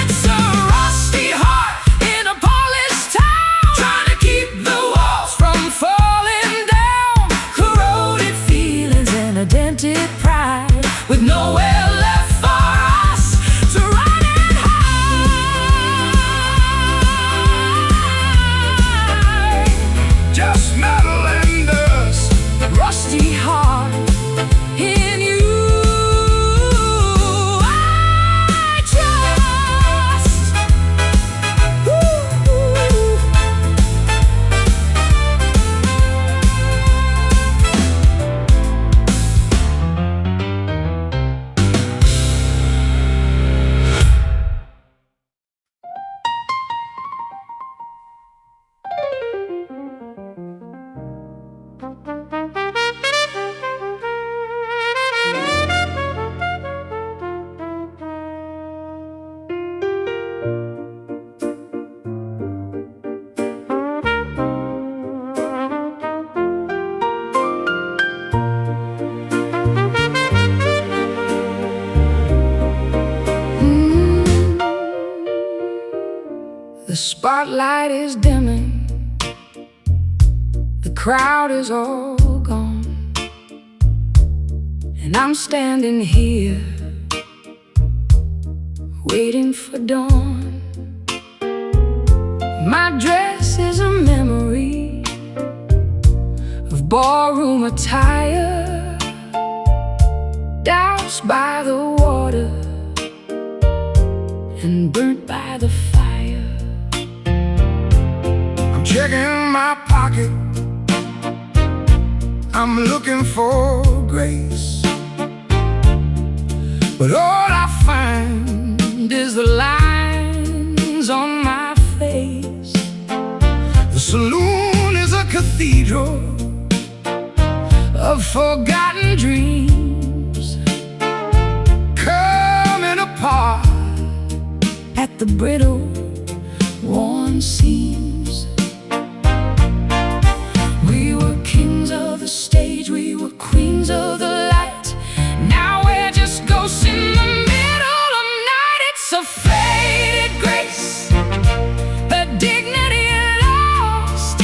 It's so rusty hot in a polished town, trying to keep the walls from falling down. Corroded feelings and a dented pride, with nowhere left for us to run and hide. Just metal and dust, rusty heart in you. spotlight is dimming, the crowd is all gone, and I'm standing here waiting for dawn. My dress is a memory of ballroom attire, doused by the water and burnt by the fire. I'm checking my pocket, I'm looking for grace, but all I find is the lines on my face. The saloon is a cathedral of forgotten dreams, coming apart at the brittle, worn seams. We were kings of the stage, we were queens of the light. Now we're just ghosts in the middle of night. It's a faded grace, a dignity lost,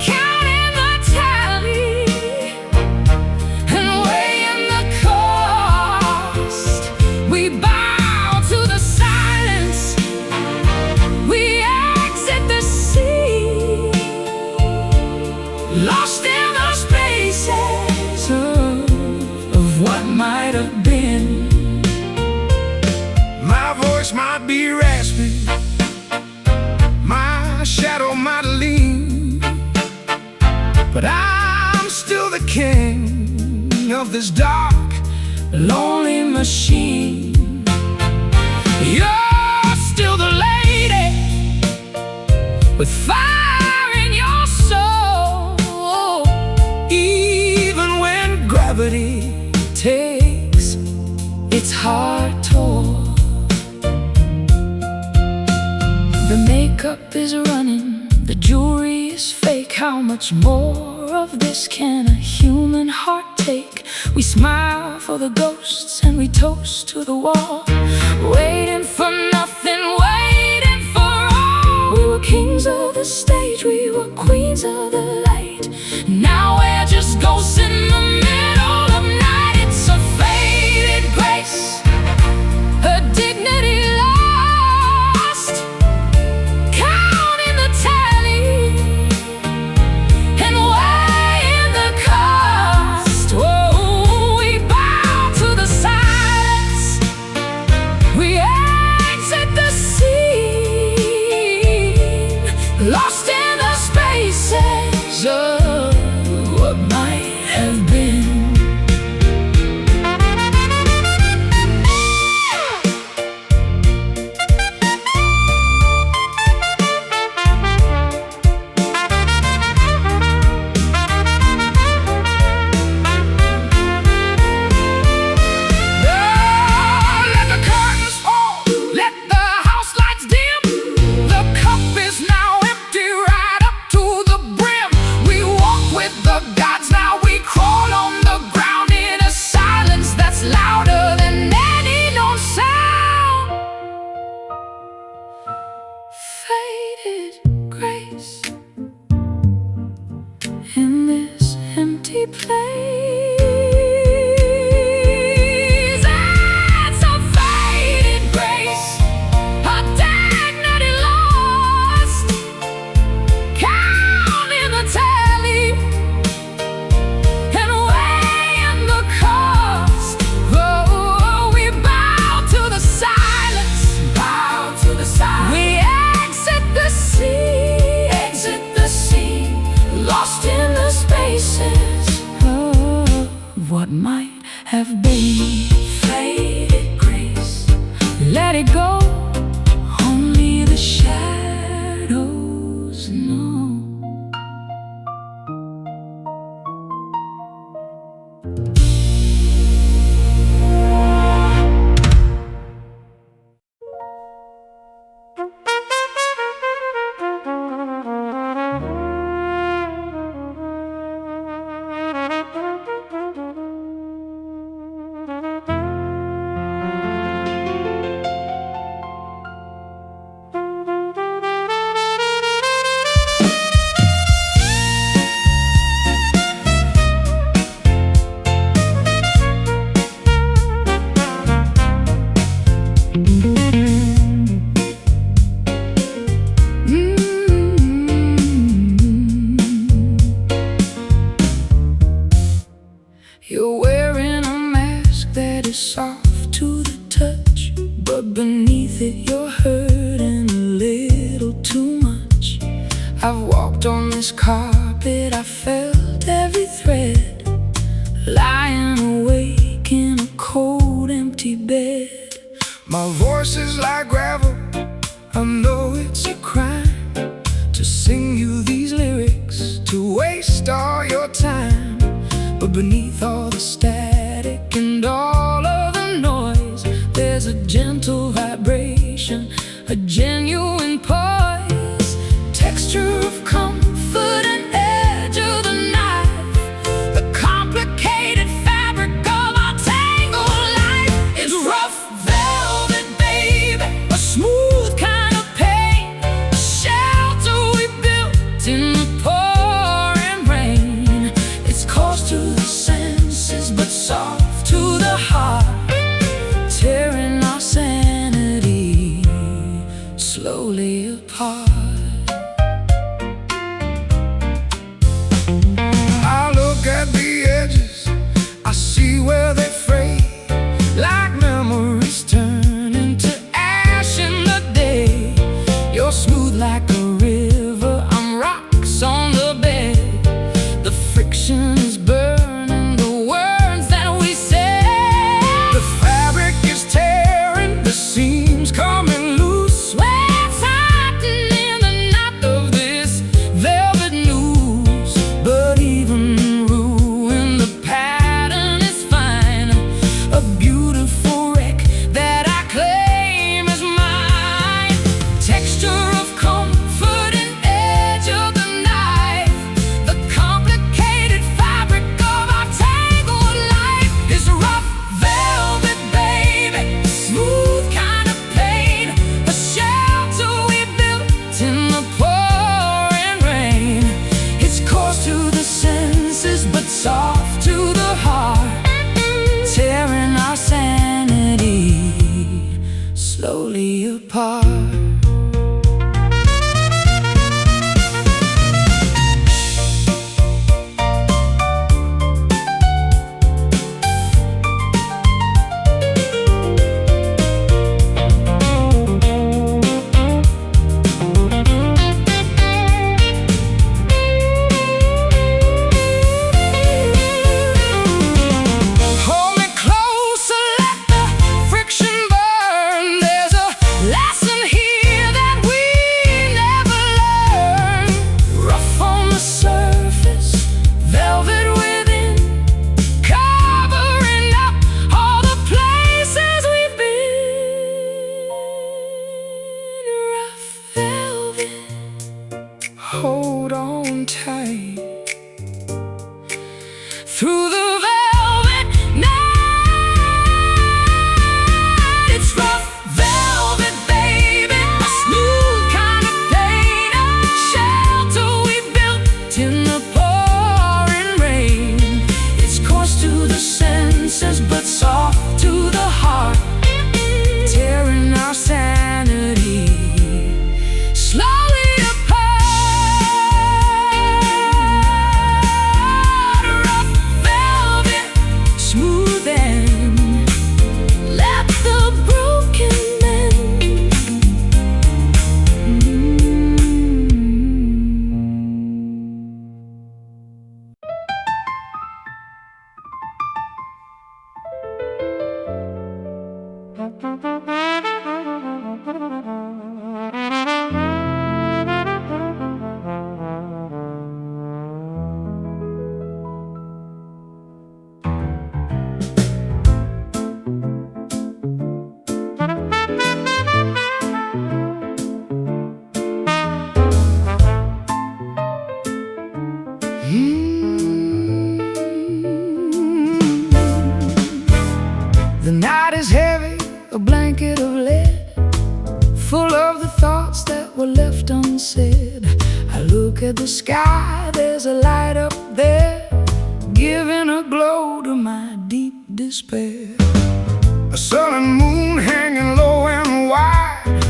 counting the tally and weighing the cost. We bow to the silence, we exit the sea, lost in the spaces of what might have been. My voice might be raspy, my shadow might lean, but I'm still the king of this dark, Lonely machine. You're still the lady with fire in your soul, even when gravity takes its hard toll. The makeup is running, the jewelry is fake. How much more of this can a human heart take? We smile for the ghosts and we toast to the wall, waiting for nothing, waiting for all. We were kings of the stage, we were queens of the light. Now we're just ghosts in the middle of night. It's a faded grace, a dignity lost, counting the tally and weighing the cost. Whoa, we bow to the silence, we exit the scene, lost in the spaces of what might have been. Let the curtains fall, let the house lights dim. The cup is now empty right up to the brim. We walk with the gods, now we crawl on the ground in a silence that's louder than any known sound. Faded grace in this empty place. It's a faded grace, a dignity lost, counting the tally and weighing the cost. Oh, we bow to the silence, bow to the silence. We exit the sea, lost in the spaces of what might have been. Faded grace, let it go, only the shadows know. is soft to the touch, but beneath it you're hurting a little too much. I've walked on this carpet, I felt every thread, lying awake in a cold, empty bed. My voice is like gravel, I know it's a crime to sing you these lyrics, to waste all your time. But beneath all the static and all of the noise, there's a gentle vibration, a genuine poise, texture of comfort and edge of the knife. The complicated fabric of our tangled life is rough velvet, baby, a smooth kind of pain, a shelter we built in the pouring rain. It's close to the senses, but soft to the heart, tearing our sanity slowly apart. I look at the edges, I see where they fray, like memories turn into ash in the day. You're smooth like a river, I'm rocks on the bed. The friction is burning the words that we say. The fabric is tearing, the seams coming loose. We're tightening the knot of this velvet news. But even ruin, the pattern is fine, a beautiful wreck that I claim as mine. Texture of comfort and edge of the knife. The complicated fabric of our tangled life is rough velvet, baby, smooth kind of pain, a shelter we built in the pouring rain. It's coarse to the senses, but soft to the heart, tearing our sanity slowly apart. Hold me closer, let the friction burn. There's a lesson here that we never learned. Rough on the surface, velvet within, covering up all the places we've been. Rough velvet, hold on tight through the velvet night. It's rough velvet, baby, a smooth kind of pain, a shelter we built in the pouring rain. It's coarse to the senses, but soft to the heart, tearing our sanity slowly apart. Rough velvet, smooth and let the broken mend. The night is heavy, a blanket of lead, full of the thoughts that were left unsaid. I look at the sky, there's a light up there, giving a glow to my deep despair. A sullen moon hanging low and wide,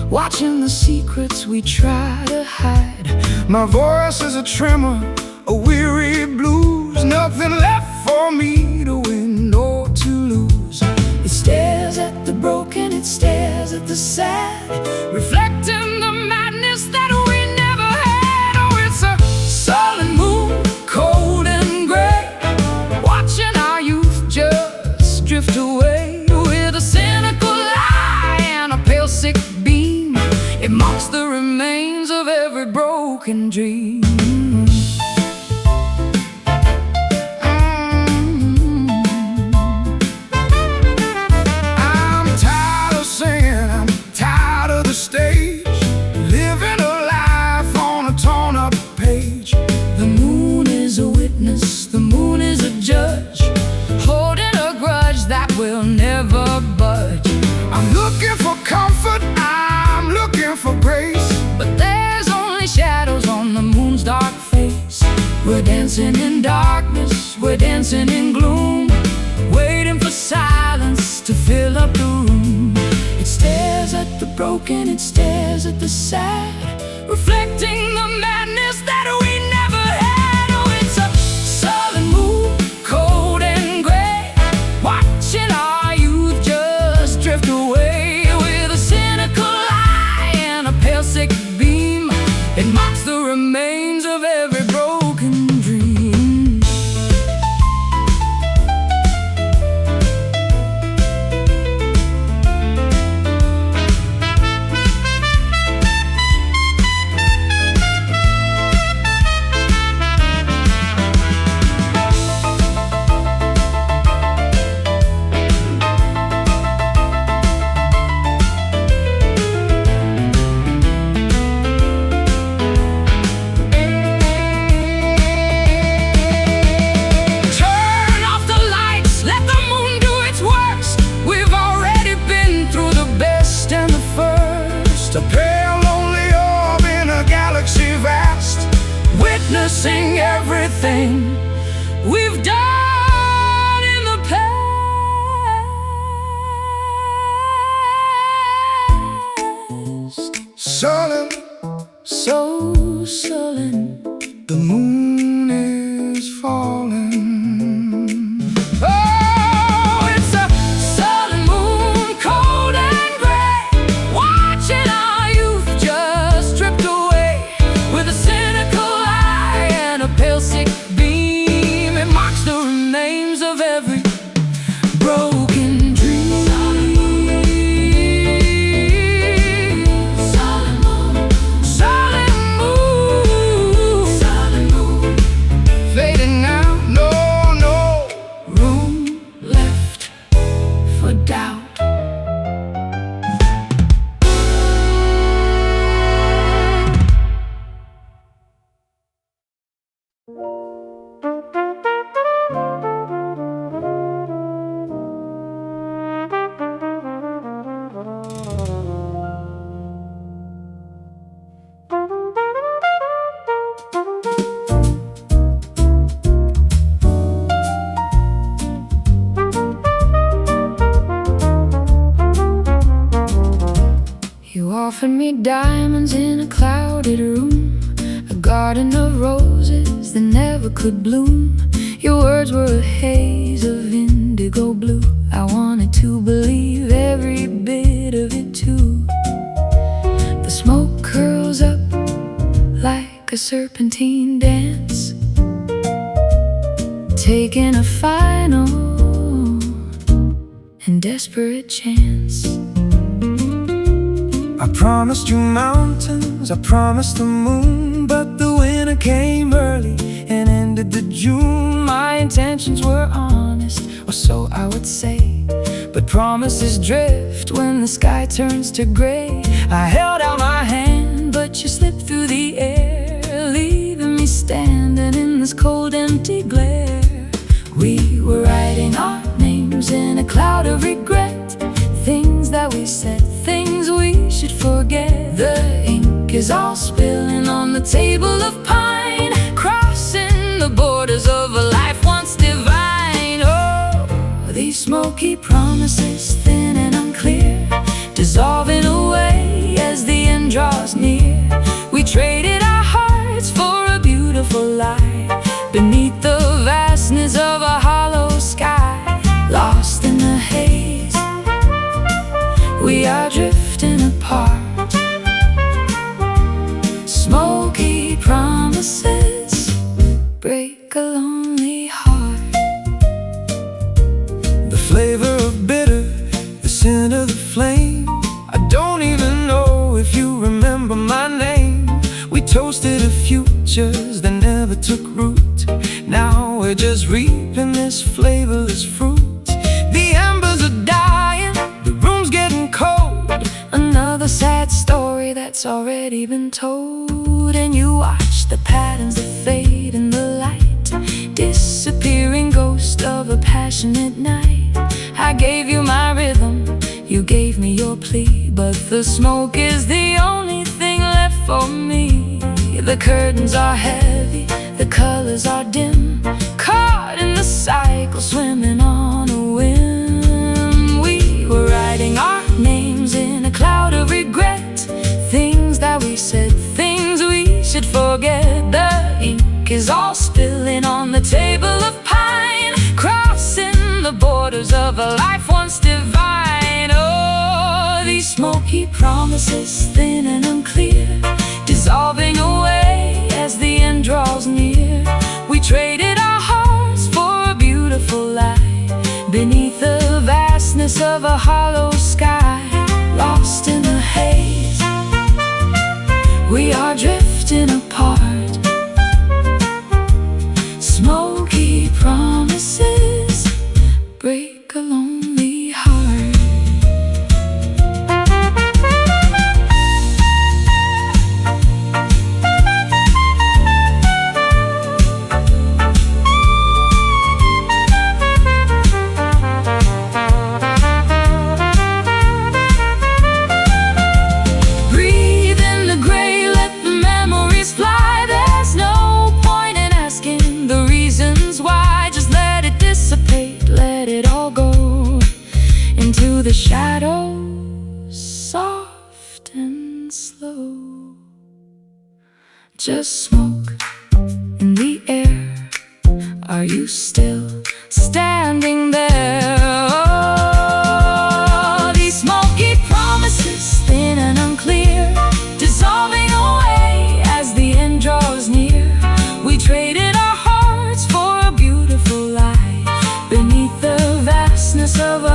watching the secrets we try to hide. My voice is a tremor, a weary blues, nothing left for me to win or to lose. drift away with a cynical lie and a pale sick beam. It mocks the remains of every broken dream. I'm tired of singing, I'm tired of the stage, living a life on a torn up page. The moon is a witness, the moon is a judge, holding a grudge that will never budge. I'm looking for comfort, I'm looking for grace, but there's only shadows on the moon's dark face. We're dancing in darkness, we're dancing in gloom, waiting for silence to fill up the room. It stares at the broken, it stares at the sad, reflecting the madness that we never had. Oh, it's a sullen moon, cold and gray, watching our youth just drift away with a cynical eye and a pale sick beam. It mocks the remains of every broken dream. a pale lonely orb in a galaxy vast, witnessing everything we've done in the past. sullen, So sullen, the moon is falling. oh, it's a sullen moon, cold and gray, watching our youth just stripped away with a cynical eye and a pale sick beam. It mocks the remains of every broken dream. Fading now, no, no. Room left for doubt. You offered me diamonds in a clouded room, a garden of roses that never could bloom. Your words were a haze of indigo blue. I wanted to believe every bit of it too. The smoke curls up like a serpentine dance, taking a final and desperate chance. I promised you mountains, I promised the moon, but the winter came early and ended the June. My intentions were honest, or so I would say, but promises drift when the sky turns to gray. I held out my hand, but you slipped through the air, leaving me standing in this cold, empty glare. We were writing our names in a cloud of regret, things that we said, things we should forget. The ink is all spilling on the table of pine, crossing the borders of a life once divine. Oh, these smoky promises, thin and unclear, dissolving away as the end draws near. We traded our hearts for a beautiful lie, beneath the vastness of a hollow sky. Lost in the haze, we are drifting apart. Smoky promises break a lonely heart. The flavor of center the flame. I don't even know if you remember my name. We toasted a futures that never took root. Now we're just reaping this flavorless fruit. The embers are dying, the room's getting cold. Another sad story that's already been told. And you watch the patterns that fade in the light, disappearing ghost of a passionate night. I gave you my rhythm, you gave me your plea, but the smoke is the only thing left for me. The curtains are heavy, the colors are dim, caught in the cycle, swimming on a whim. We were writing our names in a cloud of regret, things that we said, things we should forget. The ink is all spilling on the table of pine, crossing the borders of a life once divine. Oh, these smoky promises, thin and unclear, dissolving away as the end draws near. We traded our hearts for a beautiful lie, beneath the vastness of a hollow sky. Lost in the haze, we are drifting apart. Smoky promises break a lonely heart. The shadows, soft and slow, just smoke in the air. Are you still standing there? Oh, these smoky promises, thin and unclear, dissolving away as the end draws near. We traded our hearts for a beautiful lie, beneath the vastness of a